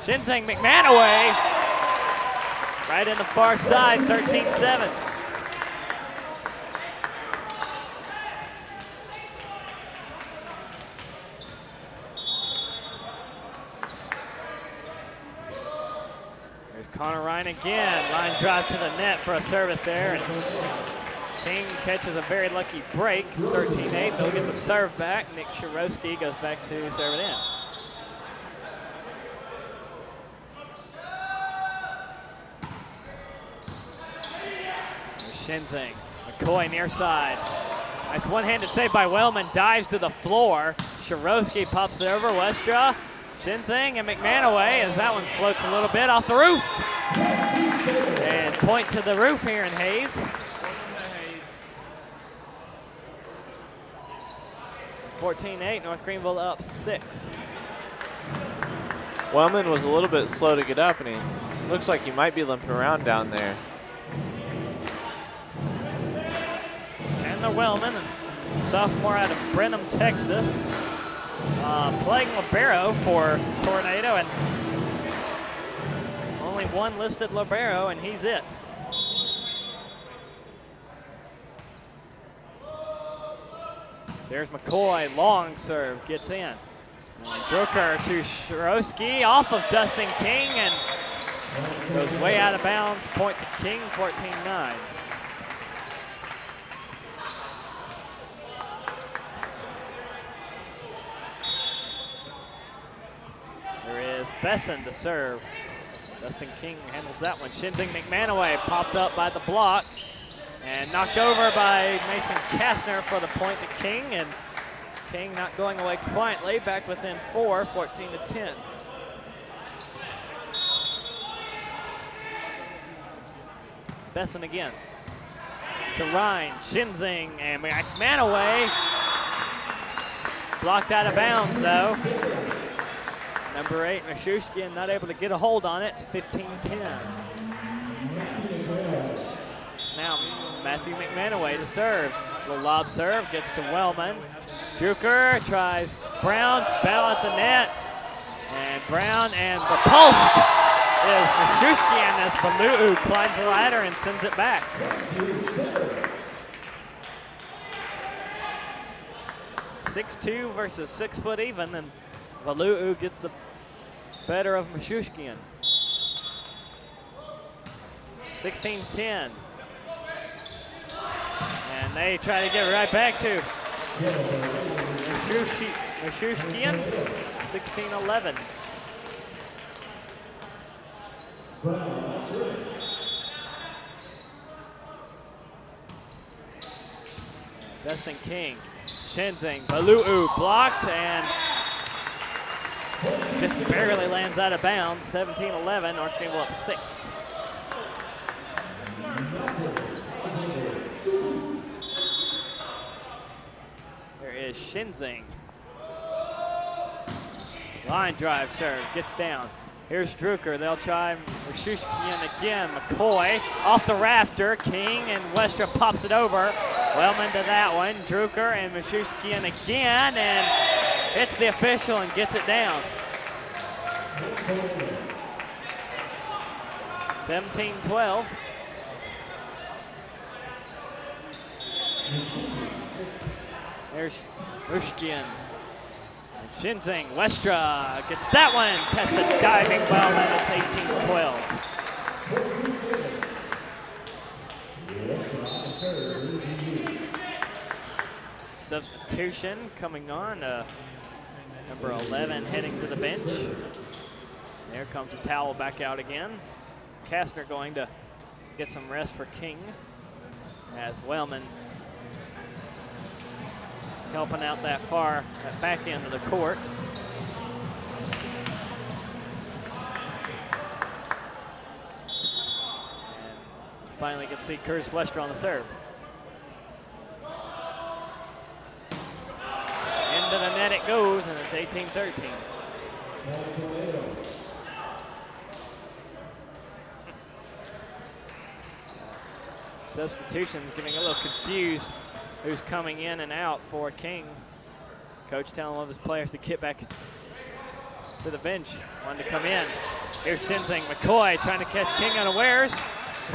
Shinzing McManaway right in the far side, 13-7. Connor Ryan again, line drive to the net for a service there. And King catches a very lucky break, 13-8. They'll get the serve back. Nick Shirosky goes back to serve it in. Shinzing, McCoy near side. Nice one-handed save by Wellman, dives to the floor. Shirosky pops it over, Westra. Shinzing and McManaway as that one floats a little bit off the roof. And point to the roof here in Hayes. 14-8, North Greenville up 6. Wellman was a little bit slow to get up, and he looks like he might be limping around down there. Chandler Wellman, sophomore out of Brenham, Texas, playing libero for Tornado, and only one listed libero, and he's it. There's McCoy, long serve, gets in. And Drucker to Shirosky, off of Dustin King, and goes way out of bounds. Point to King, 14-9. There is Besson to serve. Dustin King handles that one. Shinzing McManaway popped up by the block and knocked over by Mason Kastner for the point to King, and King not going away quietly, back within 4, 14-10. Besson again to Ryan, Shinzing, and McManaway blocked out of bounds though. Number 8, Mashushkin, not able to get a hold on it. It's 15-10. Now Matthew McManaway to serve. Little lob serve, gets to Wellman. Drucker tries Brown, ball at the net. And Brown, and the post is Mashushkin as Valu'u climbs the ladder and sends it back. 6'2" versus 6 foot even, and Valu'u gets the better of Mashushkin. 16-10. And they try to get right back to Mashushkin, 16-11. Dustin King, Shinzing, Valu'u blocked and just barely lands out of bounds. 17-11, North Greenville up 6. There is Shinzing. Line drive serve, gets down. Here's Drucker, they'll try Mashushkin again. McCoy off the rafter, King and Westra pops it over. Wellman to that one, Drucker and Mashushkin again, and hits the official and gets it down. 17-12. There's Mushkin. Shinzing, Westra gets that one, past the diving Wellman. It's 18-12. Substitution coming on, number 11 heading to the bench. There comes the towel back out again. It's Kastner going to get some rest for King as Wellman helping out that back end of the court. And finally can see Curtis Westra on the serve. Into the net it goes, and it's 18-13. Substitutions getting a little confused who's coming in and out for King. Coach telling one of his players to get back to the bench. One to come in. Here's Shinzing, McCoy trying to catch King unawares,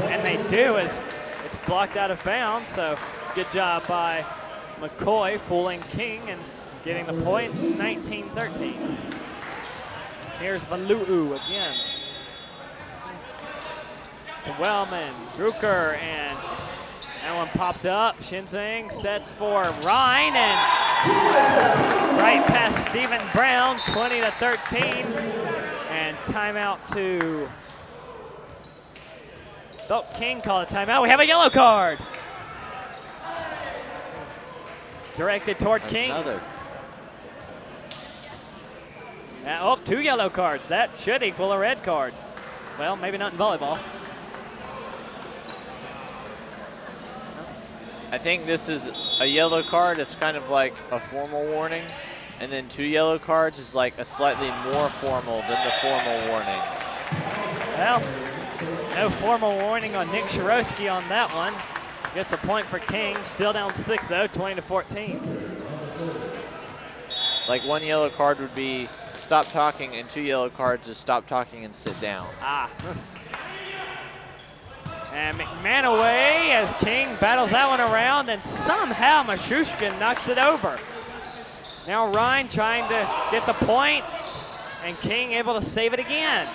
and they do as it's blocked out of bounds, so good job by McCoy fooling King and getting the point, 19-13. Here's Valu'u again. To Wellman, Drucker, and that one popped up. Shinzing sets for Ryan, and right past Stephen Brown, 20-13. And timeout to, King called a timeout. We have a yellow card. Directed toward King. Another. Oh, 2 yellow cards. That should equal a red card. Well, maybe not in volleyball. I think this is a yellow card. It's kind of like a formal warning, And then 2 yellow cards is like a slightly more formal than the formal warning. Well, no formal warning on Nick Shirosky on that one. Gets a point for King. Still down 6 though, 20-14. Like 1 yellow card would be stop talking, and 2 yellow cards is stop talking and sit down. Ah. And McManaway as King battles that one around, and somehow Mashushkin knocks it over. Now Ryan trying to get the point, and King able to save it again.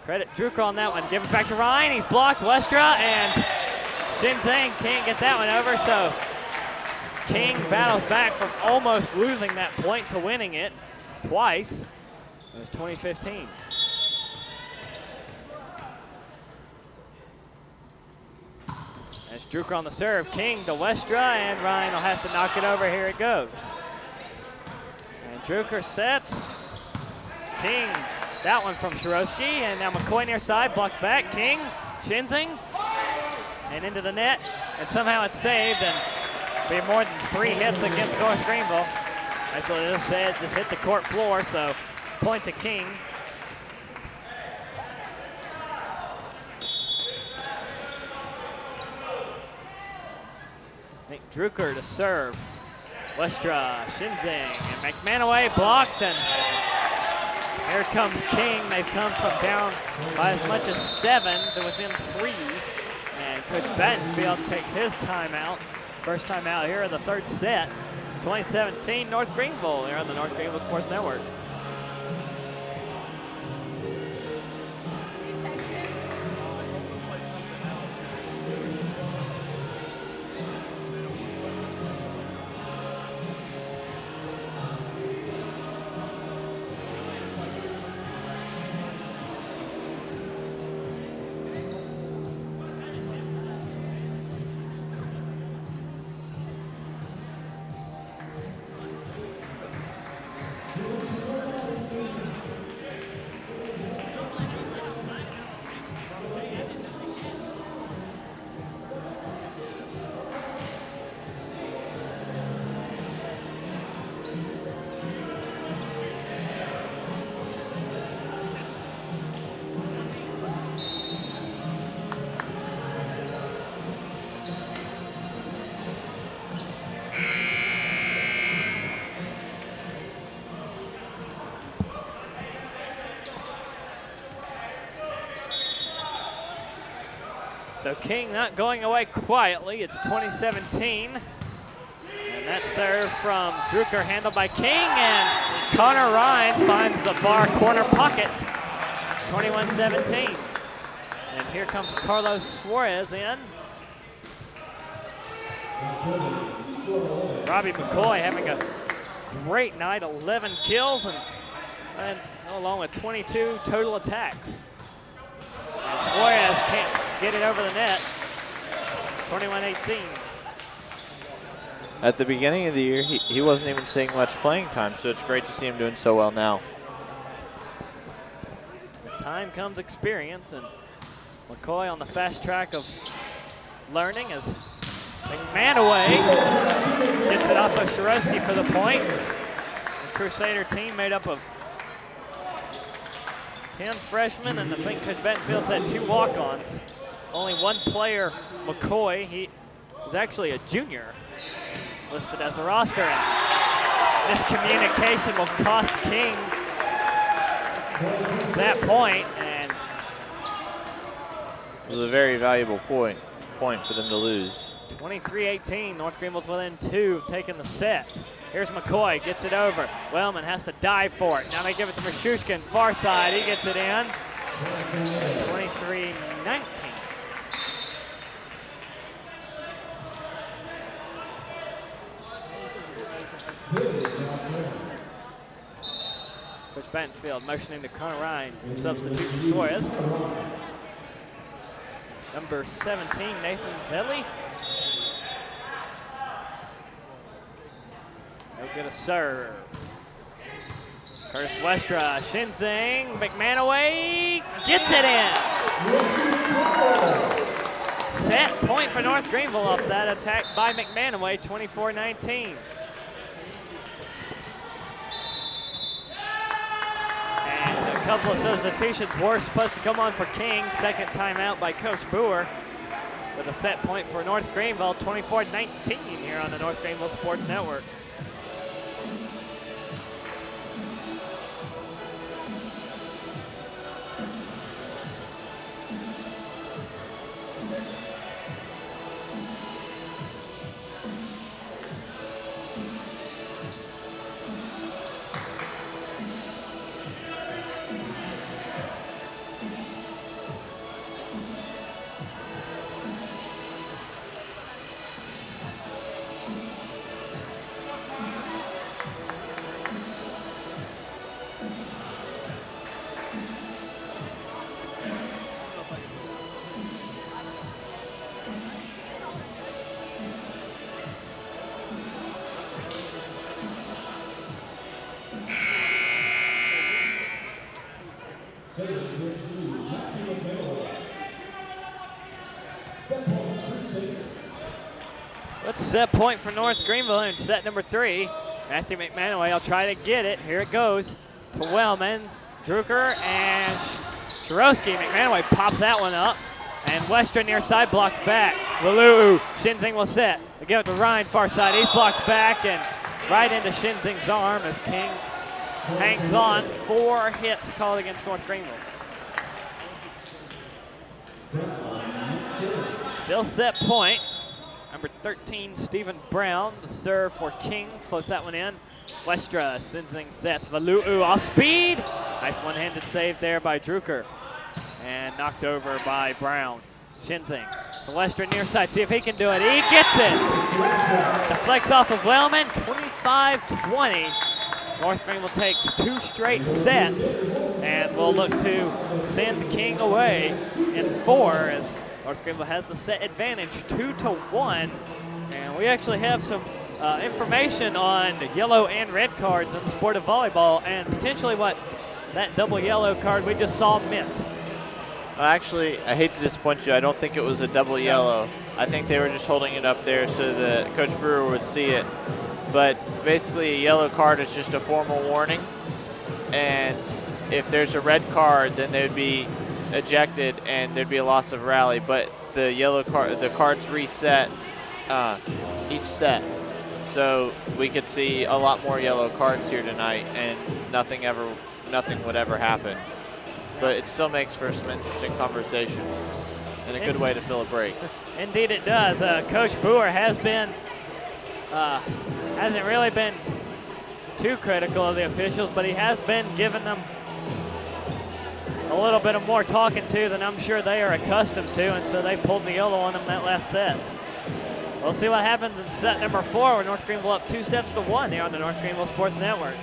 Credit Drucker on that one. Give it back to Ryan. He's blocked. Westra and Shinzeng can't get that one over, so King battles back from almost losing that point to winning it twice. It was 2015. As Drucker on the serve, King to Westra, and Ryan will have to knock it over. Here it goes. And Drucker sets. King, that one from Shirosky, and now McCoy near side, blocked back. King, Shinzing, and into the net, and somehow it's saved, and be more than 3 hits against North Greenville. That's what I just said, just hit the court floor, so point to King. Nick Drucker to serve. Westra, Shinzing, and McManaway blocked, and here comes King. They've come from down by as much as 7 to within 3. And Coach Battenfield takes his timeout. First timeout here in the 3rd set. 2017 North Greenville here on the North Greenville Sports Network. So King not going away quietly. It's 2017. And that serve from Drucker handled by King, and Connor Ryan finds the far corner pocket. 21-17. And here comes Carlos Suarez in. Robbie McCoy having a great night, 11 kills and along with 22 total attacks. And Suarez can't get it over the net. 21-18. At the beginning of the year, he wasn't even seeing much playing time, so it's great to see him doing so well now. With time comes experience, and McCoy on the fast track of learning as McManaway gets it off of Shirosky for the point. The Crusader team made up of 10 freshmen, and I think Coach Bentonfield said 2 walk-ons. Only 1 player, McCoy, he is actually a junior, listed as a roster. And miscommunication will cost King that point, and it was a very valuable point for them to lose. 23-18, North Greenville's within 2 of taking the set. Here's McCoy, gets it over. Wellman has to dive for it. Now they give it to Mashushkin, far side, he gets it in. 23-19. Coach Battenfield motioning to Connor Ryan, substitute for Suarez. Number 17, Nathan Velli. He'll get a serve. Curtis Westra, Shinzing, McManaway gets it in. Set point for North Greenville off that attack by McManaway, 24-19. couple of substitutions were supposed to come on for King. Second timeout by Coach Boer with a set point for North Greenville, 24-19 here on the North Greenville Sports Network. Let's set point for North Greenville in set number 3. Matthew McManaway will try to get it. Here it goes to Wellman, Drucker, and Shirosky. McManaway pops that one up. And Westra near side blocked back. Walu'u, Shinzing will set. They give it to Ryan far side. He's blocked back and right into Shinzing's arm as King hangs on. 4 hits called against North Greenville. Still set point. Number 13, Stephen Brown, the serve for King, floats that one in. Westra, Shinzing sets. Walu'u off speed. Nice one-handed save there by Drucker. And knocked over by Brown. Shinzing to Westra near side. See if he can do it. He gets it. Deflects off of Wellman. 25-20. North Greenville takes 2 straight sets. And will look to send King away in 4 as North Greenville has the set advantage 2-1. And we actually have some information on yellow and red cards in the sport of volleyball and potentially what that double yellow card we just saw meant. Actually, I hate to disappoint you. I don't think it was a double yellow. I think they were just holding it up there so that Coach Brewer would see it. But basically, a yellow card is just a formal warning. And if there's a red card, then they would be ejected and there'd be a loss of rally. But the yellow card, the cards reset each set. So we could see a lot more yellow cards here tonight, and nothing would ever happen. But it still makes for some interesting conversation and a good way to fill a break. Indeed it does. Coach Boer has been, hasn't really been too critical of the officials, but he has been giving them a little bit of more talking to than I'm sure they are accustomed to, and so they pulled the yellow on them that last set. We'll see what happens in set number 4 where North Greenville up 2-1 here on the North Greenville Sports Network.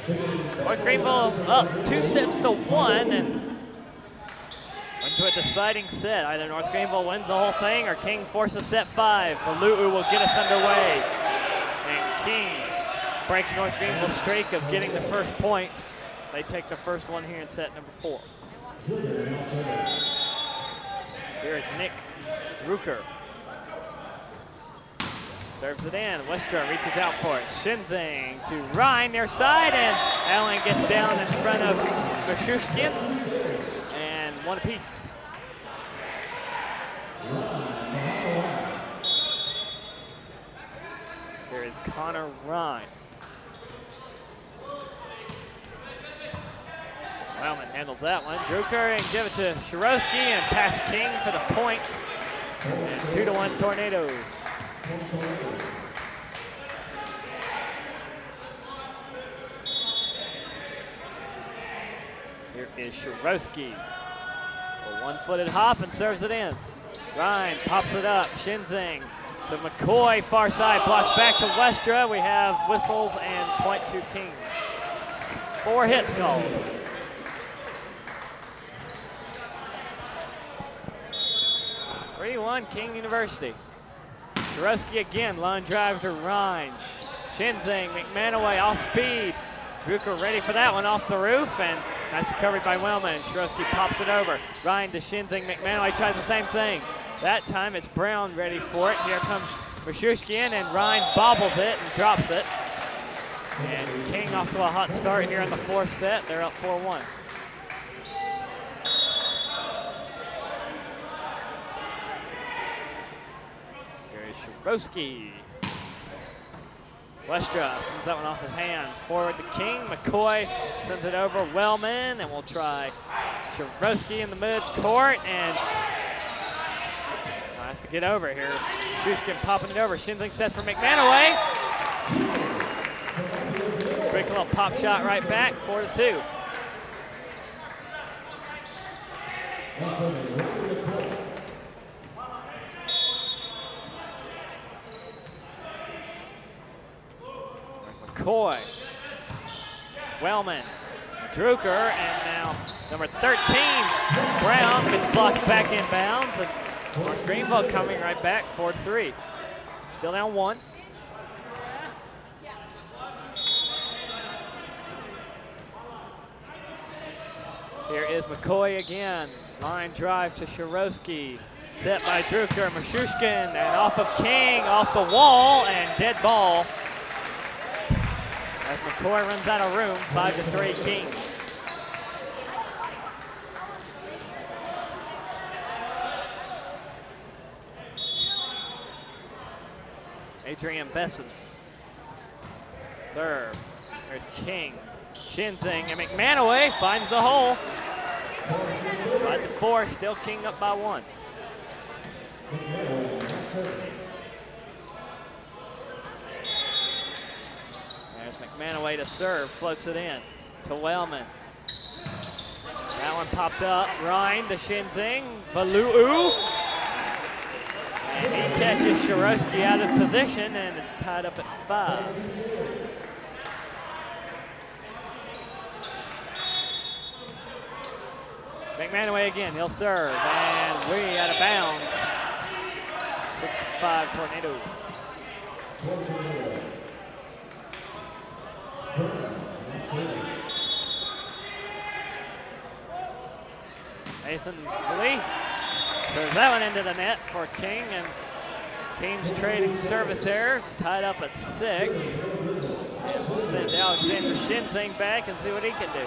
North Greenville up 2-1 and into a deciding set. Either North Greenville wins the whole thing or King forces set 5. Valu'u will get us underway. And King breaks North Greenville's streak of getting the first point. They take the first one here in set number 4. Here is Nick Drucker. Serves it in. Westra reaches out for it. Shinzing to Ryan near side, and Allen gets down in front of Mashushkin. And one apiece. Here is Connor Ryan. Wellman handles that one. Drucker and give it to Shirosky and pass King for the point. And 2-1 Tornado. Here is Shirosky. A one-footed hop and serves it in. Ryan pops it up. Shinzing to McCoy, far side, blocks back to Westra. We have whistles and point to King. 4 hits called. King University. Shirosky again, line drive to Ryan. Shinzing, McManaway off speed. Drucker ready for that one off the roof, and nice recovery by Wellman. Shirosky pops it over. Ryan to Shinzing, McManaway tries the same thing. That time it's Brown ready for it. Here comes Mashushkin, and Ryan bobbles it and drops it. And King off to a hot start here in the 4th set. They're up 4-1. Shirosky. Westra sends that one off his hands. Forward to King. McCoy sends it over. Wellman, and we'll try Shirosky in the mid-court, and has to get over here. Shushkin popping it over. Shinzing sets for McManaway. Quick little pop shot right back, 4-2. McCoy, Wellman, Drucker, and now number 13, Brown, gets blocked back in bounds, and North Greenville coming right back, 4-3. Still down 1. Here is McCoy again, line drive to Shirosky, set by Drucker, Mashushkin, and off of King, off the wall, and dead ball. As McCoy runs out of room, 5-3 King. Adrian Besson. Serve. There's King. Shinzing and McManaway finds the hole. 5-4, still King up by 1. There's McManaway to serve, floats it in to Wellman. That one popped up. Ryan to Shinzing. Valu'u. And he catches Shirosky out of position, and it's tied up at 5. McManaway again, he'll serve, and way out of bounds. 6-5 Tornado. Nathan Lee serves that one into the net for King, and teams trading service errors, tied up at 6. And we'll send Alexander Shinzing back and see what he can do.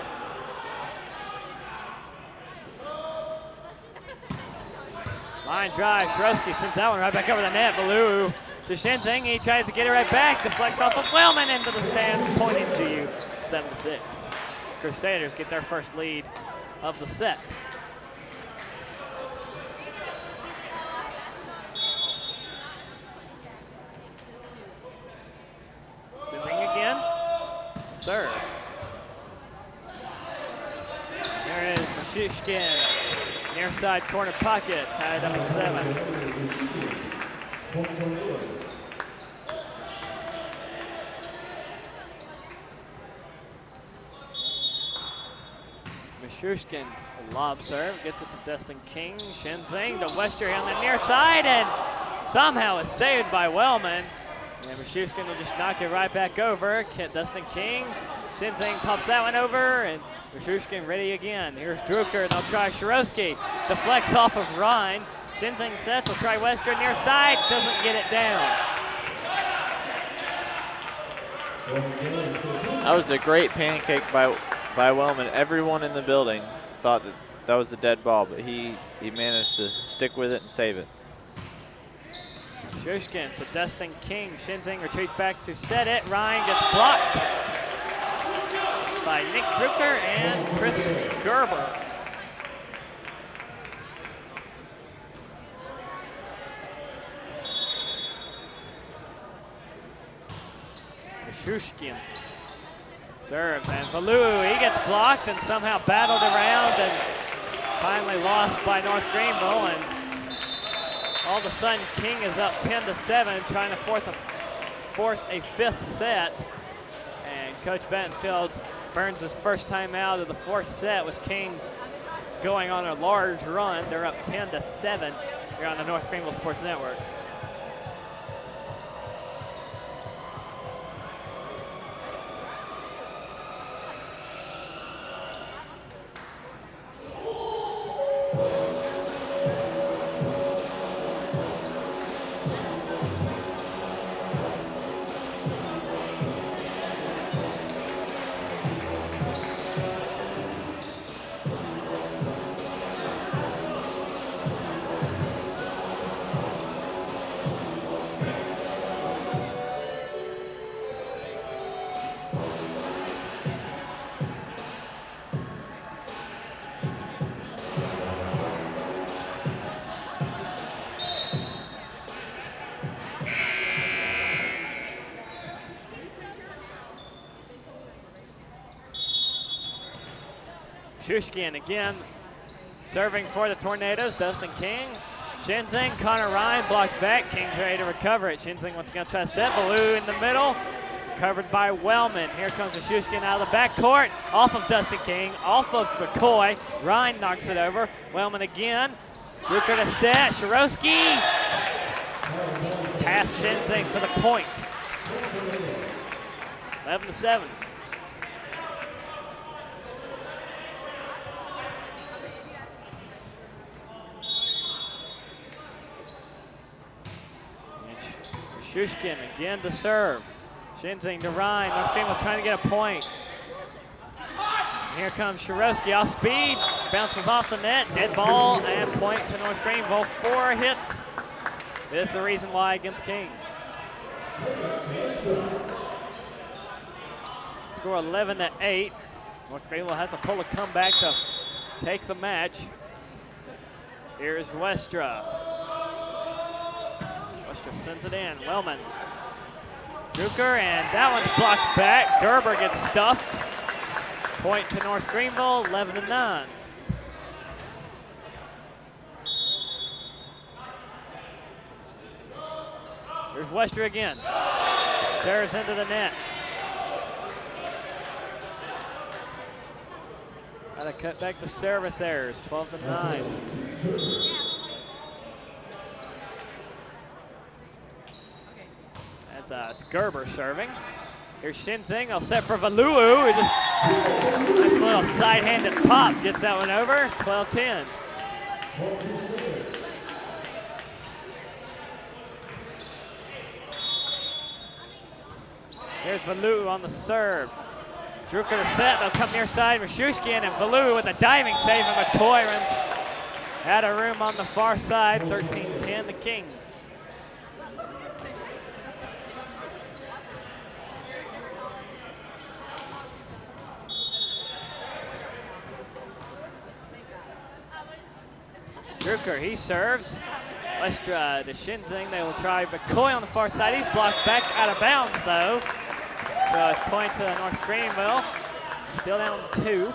Line drive, Shirosky sends that one right back over the net. Valu'u to Shinzing, he tries to get it right back, deflects off of Wellman into the stands, point NGU, 7-6. Crusaders get their first lead of the set. Shinzing again, serve. There it is, Mashushkin. Near side corner pocket, tied up at 7. Shushkin, lob serve, gets it to Destin King. Shenzing to Wester on the near side, and somehow is saved by Wellman. And Shushkin will just knock it right back over. Destin King, Shenzing pops that one over, and Shushkin ready again. Here's Drucker, and they'll try Shirosky. Deflects off of Ryan. Shenzing sets, will try Wester near side, doesn't get it down. That was a great pancake by Wellman. Everyone in the building thought that was the dead ball, but he managed to stick with it and save it. Shushkin to Destin King. Shenzing retreats back to set it. Ryan gets blocked by Nick Drucker and Chris Gerber. Shushkin serves, and Valuu, he gets blocked and somehow battled around and finally lost by North Greenville. And all of a sudden, King is up 10-7, trying to force a fifth set. And Coach Bentonfield burns his first time out of the fourth set with King going on a large run. They're up 10-7 here on the North Greenville Sports Network. Shushkin again serving for the Tornadoes. Dustin King. Shenzing, Connor Ryan blocks back. King's ready to recover it. Shenzing once again tries to set. Valuu in the middle. Covered by Wellman. Here comes the Shushkin out of the backcourt. Off of Dustin King. Off of McCoy. Ryan knocks it over. Wellman again. Drucker to set. Shirosky. Pass Shenzing for the point. 11-7. Shushkin again to serve. Shenzing to Ryan. North Greenville trying to get a point. And here comes Shirosky off speed. Bounces off the net. Dead ball and point to North Greenville. 4 hits. This is the reason why against King. Score 11-8. North Greenville has to pull a comeback to take the match. Here's Westra. Westra sends it in. Wellman. Drucker, and that one's blocked back. Gerber gets stuffed. Point to North Greenville, 11-9. Here's Westra again. Serves into the net. Got to cut back the service errors, 12-9. It's Gerber serving. Here's Shenzing, all set for Valuu. Just nice little side-handed pop, gets that one over, 12-10. Here's Valuu on the serve. Drucker to set, they'll come near side with Shushkin, and Valuu with a diving save, and McCoy runs out of room on the far side, 13-10 the King. Drucker, he serves. Westra to Shenzing. They will try McCoy on the far side. He's blocked back out of bounds, though. So it's point to North Greenville. Still down 2.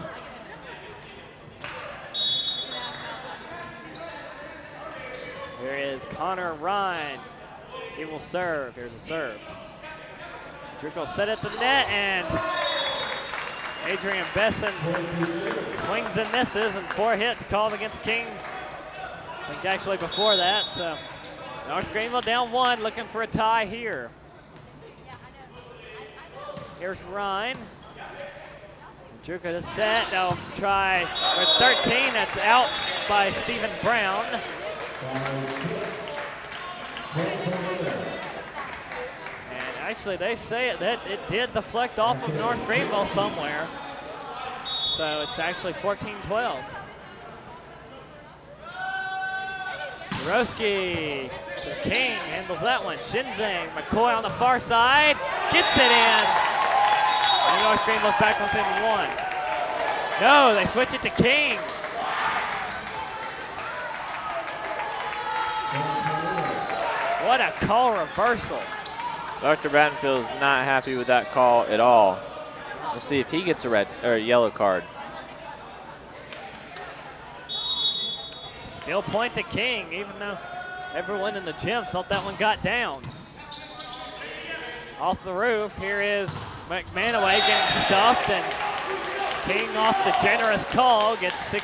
Here is Connor Ryan. He will serve. Here's a serve. Drucker will set at the net, and Adrian Besson swings and misses, and 4 hits called against King. I think actually before that. So North Greenville down 1, looking for a tie here. Here's Ryan. Druka to set. They'll try for 13. That's out by Stephen Brown. And actually, they say that it did deflect off of North Greenville somewhere. So it's actually 14-12. Roski to King, handles that one. Shinzing, McCoy on the far side, gets it in. And North Greenville back within 1. No, they switch it to King. What a call reversal. Dr. Battenfield is not happy with that call at all. Let's see if he gets a red or a yellow card. Still point to King, even though everyone in the gym thought that one got down. Off the roof, here is McManaway getting stuffed, and King off the generous call gets a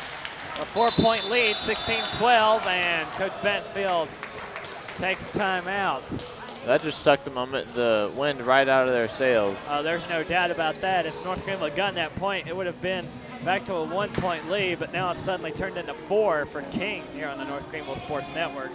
4-point lead, 16-12, and Coach Battenfield takes a timeout. That just sucked the wind right out of their sails. Oh, there's no doubt about that. If North Greenville had gotten that point, it would have been back to a 1-point lead, but now it's suddenly turned into 4 for King here on the North Greenville Sports Network.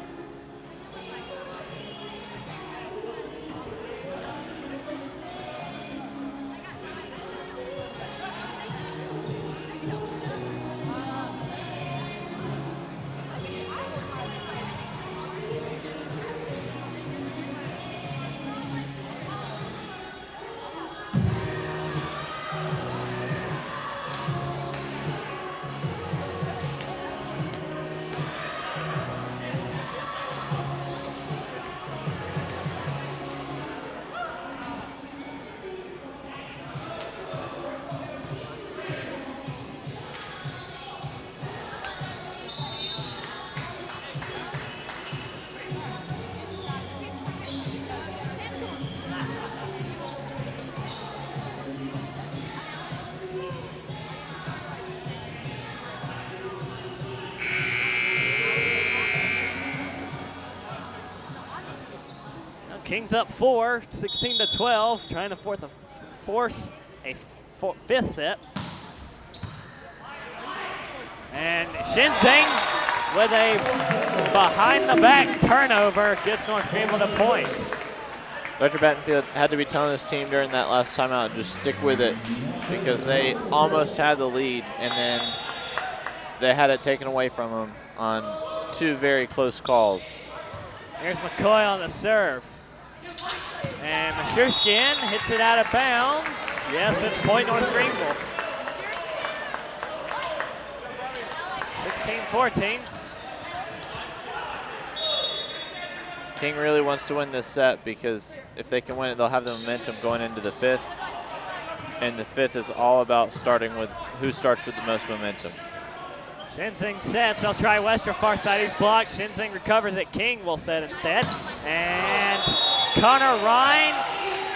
Kings up 4, 16-12, trying to force a 5th set. And Shinzing with a behind-the-back turnover gets North Greenville to point. Dr. Battenfield had to be telling his team during that last timeout, just stick with it, because they almost had the lead, and then they had it taken away from them on 2 very close calls. Here's McCoy on the serve. And Mashushkin hits it out of bounds. Yes, it's point North Greenville. 16-14. King really wants to win this set, because if they can win it, they'll have the momentum going into the 5th. And the 5th is all about starting with who starts with the most momentum. Shinzing sets. They'll try Wester far side. He's blocked. Shinzing recovers it. King will set instead. And Connor Ryan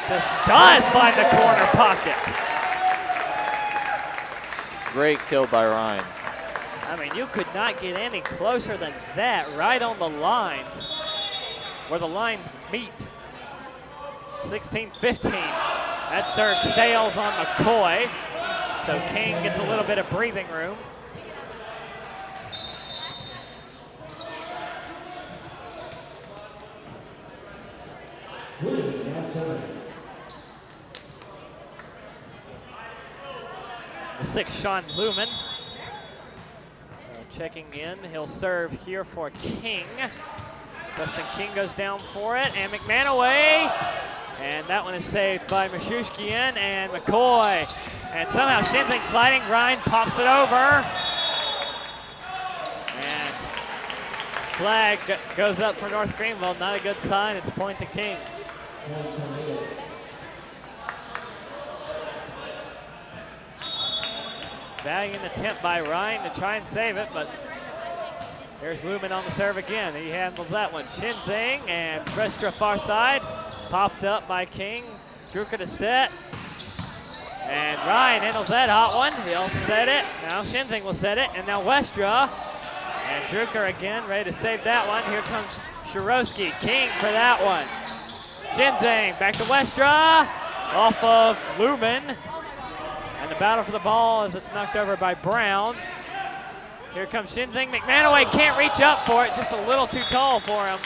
does find the corner pocket. Great kill by Ryan. I mean, you could not get any closer than that, right on the lines, where the lines meet. 16-15. That serve sails on McCoy, so King gets a little bit of breathing room. The 6th, Sean Lumen. Checking in, he'll serve here for King. Dustin King goes down for it, and McManaway. And that one is saved by Mashushkian and McCoy. And somehow Shinzing sliding, Ryan pops it over. And flag goes up for North Greenville, not a good sign, it's point to King. Valiant attempt by Ryan to try and save it, but there's Lumen on the serve again. He handles that one. Shinzing and Prestra far side. Popped up by King. Druka to set. And Ryan handles that hot one. He'll set it. Now Shinzing will set it. And now Westra. And Drucker again, ready to save that one. Here comes Shirosky. King for that one. Shinzing back to Westra. Off of Lumen. And the battle for the ball as it's knocked over by Brown. Here comes Shinzing. McManaway can't reach up for it. Just a little too tall for him.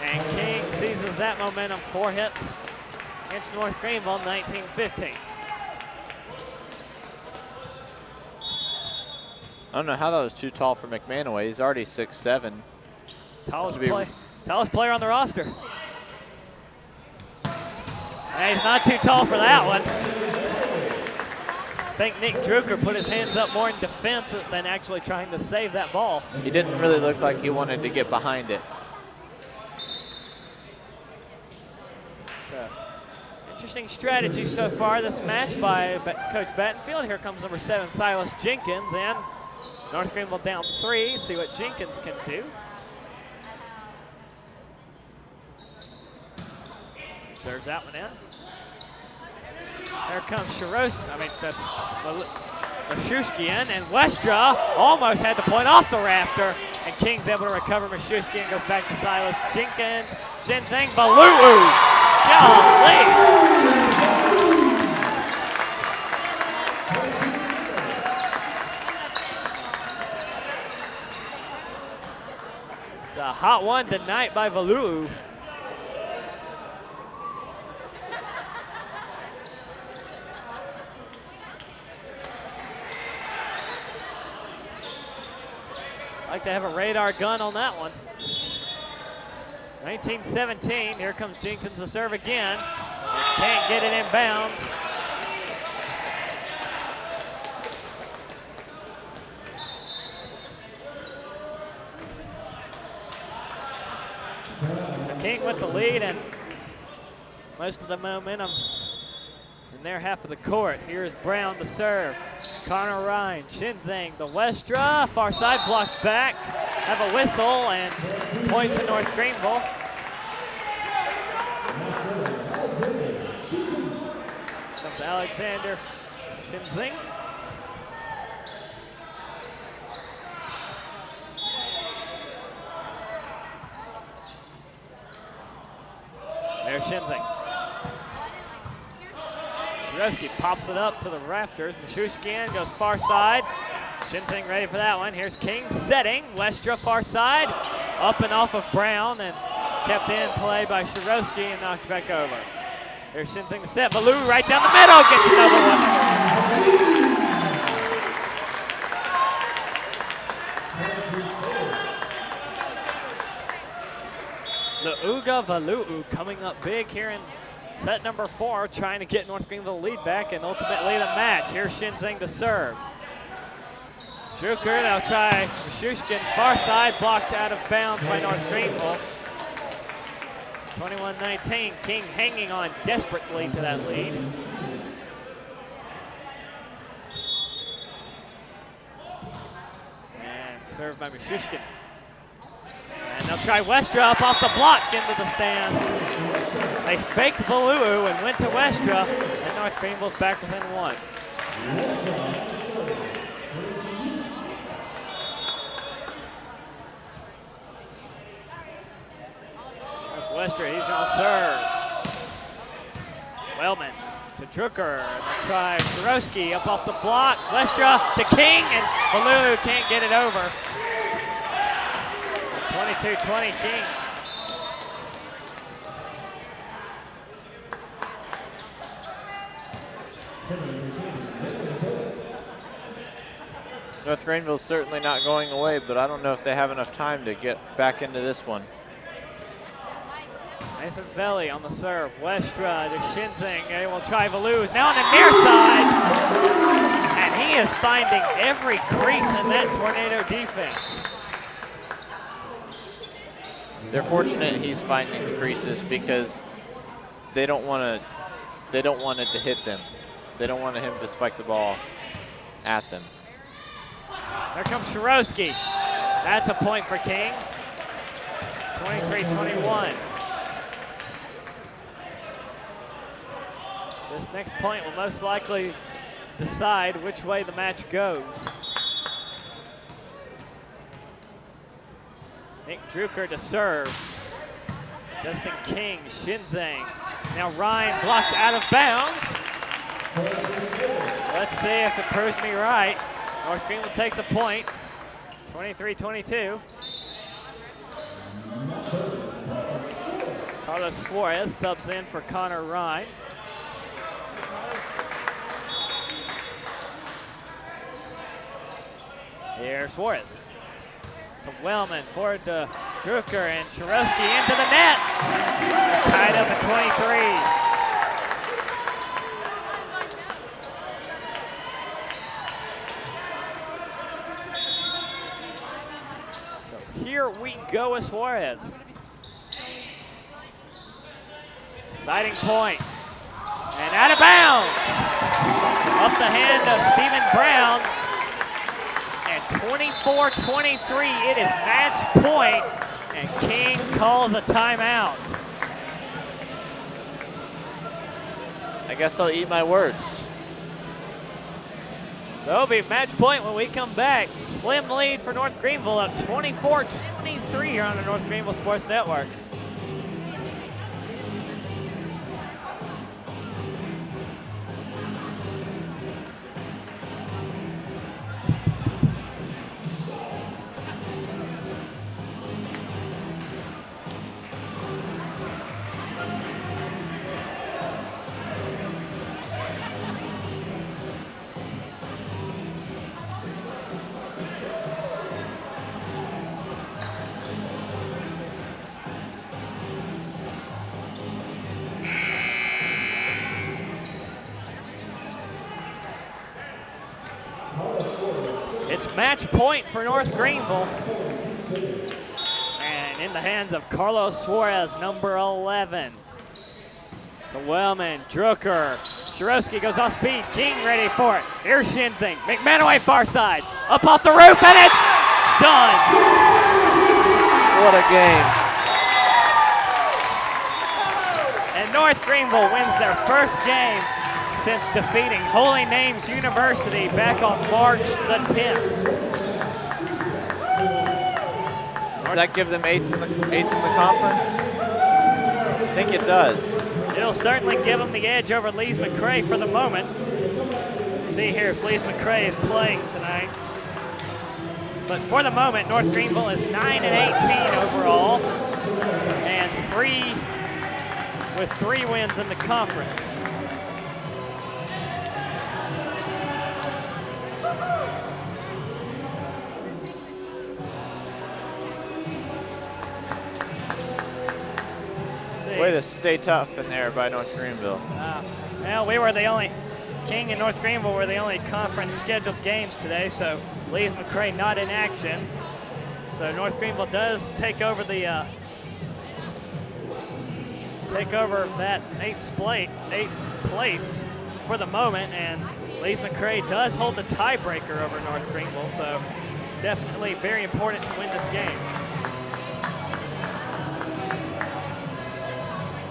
And King seizes that momentum. 4 hits against North Greenville, 19-15. I don't know how that was too tall for McManaway. He's already 6'7". Tallest player on the roster. And he's not too tall for that one. I think Nick Drucker put his hands up more in defense than actually trying to save that ball. He didn't really look like he wanted to get behind it. Interesting strategy so far this match by Coach Battenfield. Here comes number 7, Silas Jenkins, and North Greenville down 3. See what Jenkins can do. Serves that one in. There comes that's Mashushkian, and Westra almost had the point off the rafter, and King's able to recover Mashushkian, goes back to Silas Jenkins. Shinzing Baloo. Golly. It's a hot one tonight by Valuu. Like to have a radar gun on that one. 19-17, here comes Jenkins to serve again. Can't get it in bounds. So King with the lead and most of the momentum in their half of the court. Here's Brown to serve. Connor Ryan, Shinzing, the Westra, far side blocked back. Have a whistle and point to North Greenville. Comes Alexander Shinzing. There's Shinzing. Shirosky pops it up to the rafters. Mashushkian goes far side. Shinzing ready for that one. Here's King setting. Westra far side. Up and off of Brown and kept in play by Shirosky and knocked back over. There's Shinzing to set. Baloo right down the middle. Gets another one. Lauga Valuu coming up big here in set number 4, trying to get North Greenville lead back and ultimately the match. Here's Shinzing to serve. Drucker, they'll try Mashushkin, far side, blocked out of bounds by North Greenville. 21-19, King hanging on desperately to that lead. And served by Mashushkin. And they'll try Westra up off the block into the stands. They faked Baloo and went to Westra, and North Greenville's back within 1. Westra, he's gonna serve. Wellman to Drucker, and they'll try Shirosky up off the block. Westra to King, and Baloo can't get it over. 22-20 King. North Greenville's certainly not going away, but I don't know if they have enough time to get back into this one. Nathan Veli on the serve. Westra to Shinzing. They will try Valuz. Now on the near side. And he is finding every crease in that Tornado defense. They're fortunate he's finding the creases because they don't want it to hit them. They don't want him to spike the ball at them. There comes Shirosky. That's a point for King. 23-21. This next point will most likely decide which way the match goes. Nick Drucker to serve. Dustin King, Shinzang. Now Ryan blocked out of bounds. Let's see if it proves me right. North Greenville takes a point, 23-22. Carlos Suarez subs in for Connor Ryan. Here's Suarez. To Wellman, forward to Drucker, and Chirowski into the net. Tied up at 23. Here we go with Suarez. Deciding point. And out of bounds. Up the hand of Stephen Brown. And 24-23, it is match point. And King calls a timeout. I guess I'll eat my words. That'll be match point when we come back. Slim lead for North Greenville, up 24-23 here on the North Greenville Sports Network. It's match point for North Greenville. And in the hands of Carlos Suarez, number 11. To Wellman, Drucker. Chirowski goes off speed. King ready for it. Here's Shinzing. McManaway far side. Up off the roof, and it's done. What a game. And North Greenville wins their first game since defeating Holy Names University back on March the 10th. Does that give them eighth in the conference? I think it does. It'll certainly give them the edge over Lees McRae for the moment. See here if Lees McRae is playing tonight. But for the moment, North Greenville is 9-18 overall, and with three wins in the conference. Way to stay tough in there by North Greenville. Well, we were the only, King and North Greenville were the only conference scheduled games today, so Lees McRae not in action. So North Greenville does take over that eighth place for the moment, and Lees McRae does hold the tiebreaker over North Greenville, so definitely very important to win this game.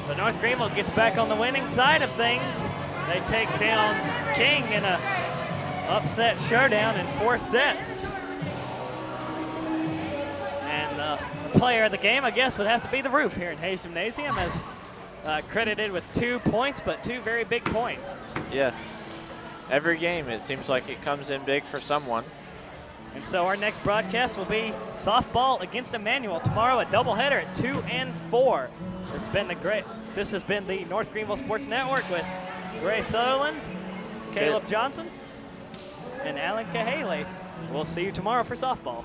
So North Greenville gets back on the winning side of things. They take down King in a upset showdown in 4 sets. And the player of the game, I guess, would have to be the Roof here in Hayes Gymnasium, as credited with 2 points, but 2 very big points. Yes. Every game, it seems like it comes in big for someone. And so our next broadcast will be softball against Emmanuel tomorrow, a doubleheader at 2 and 4. This has been the North Greenville Sports Network with Gray Sutherland, Caleb Johnson, and Alan Cahaley. We'll see you tomorrow for softball.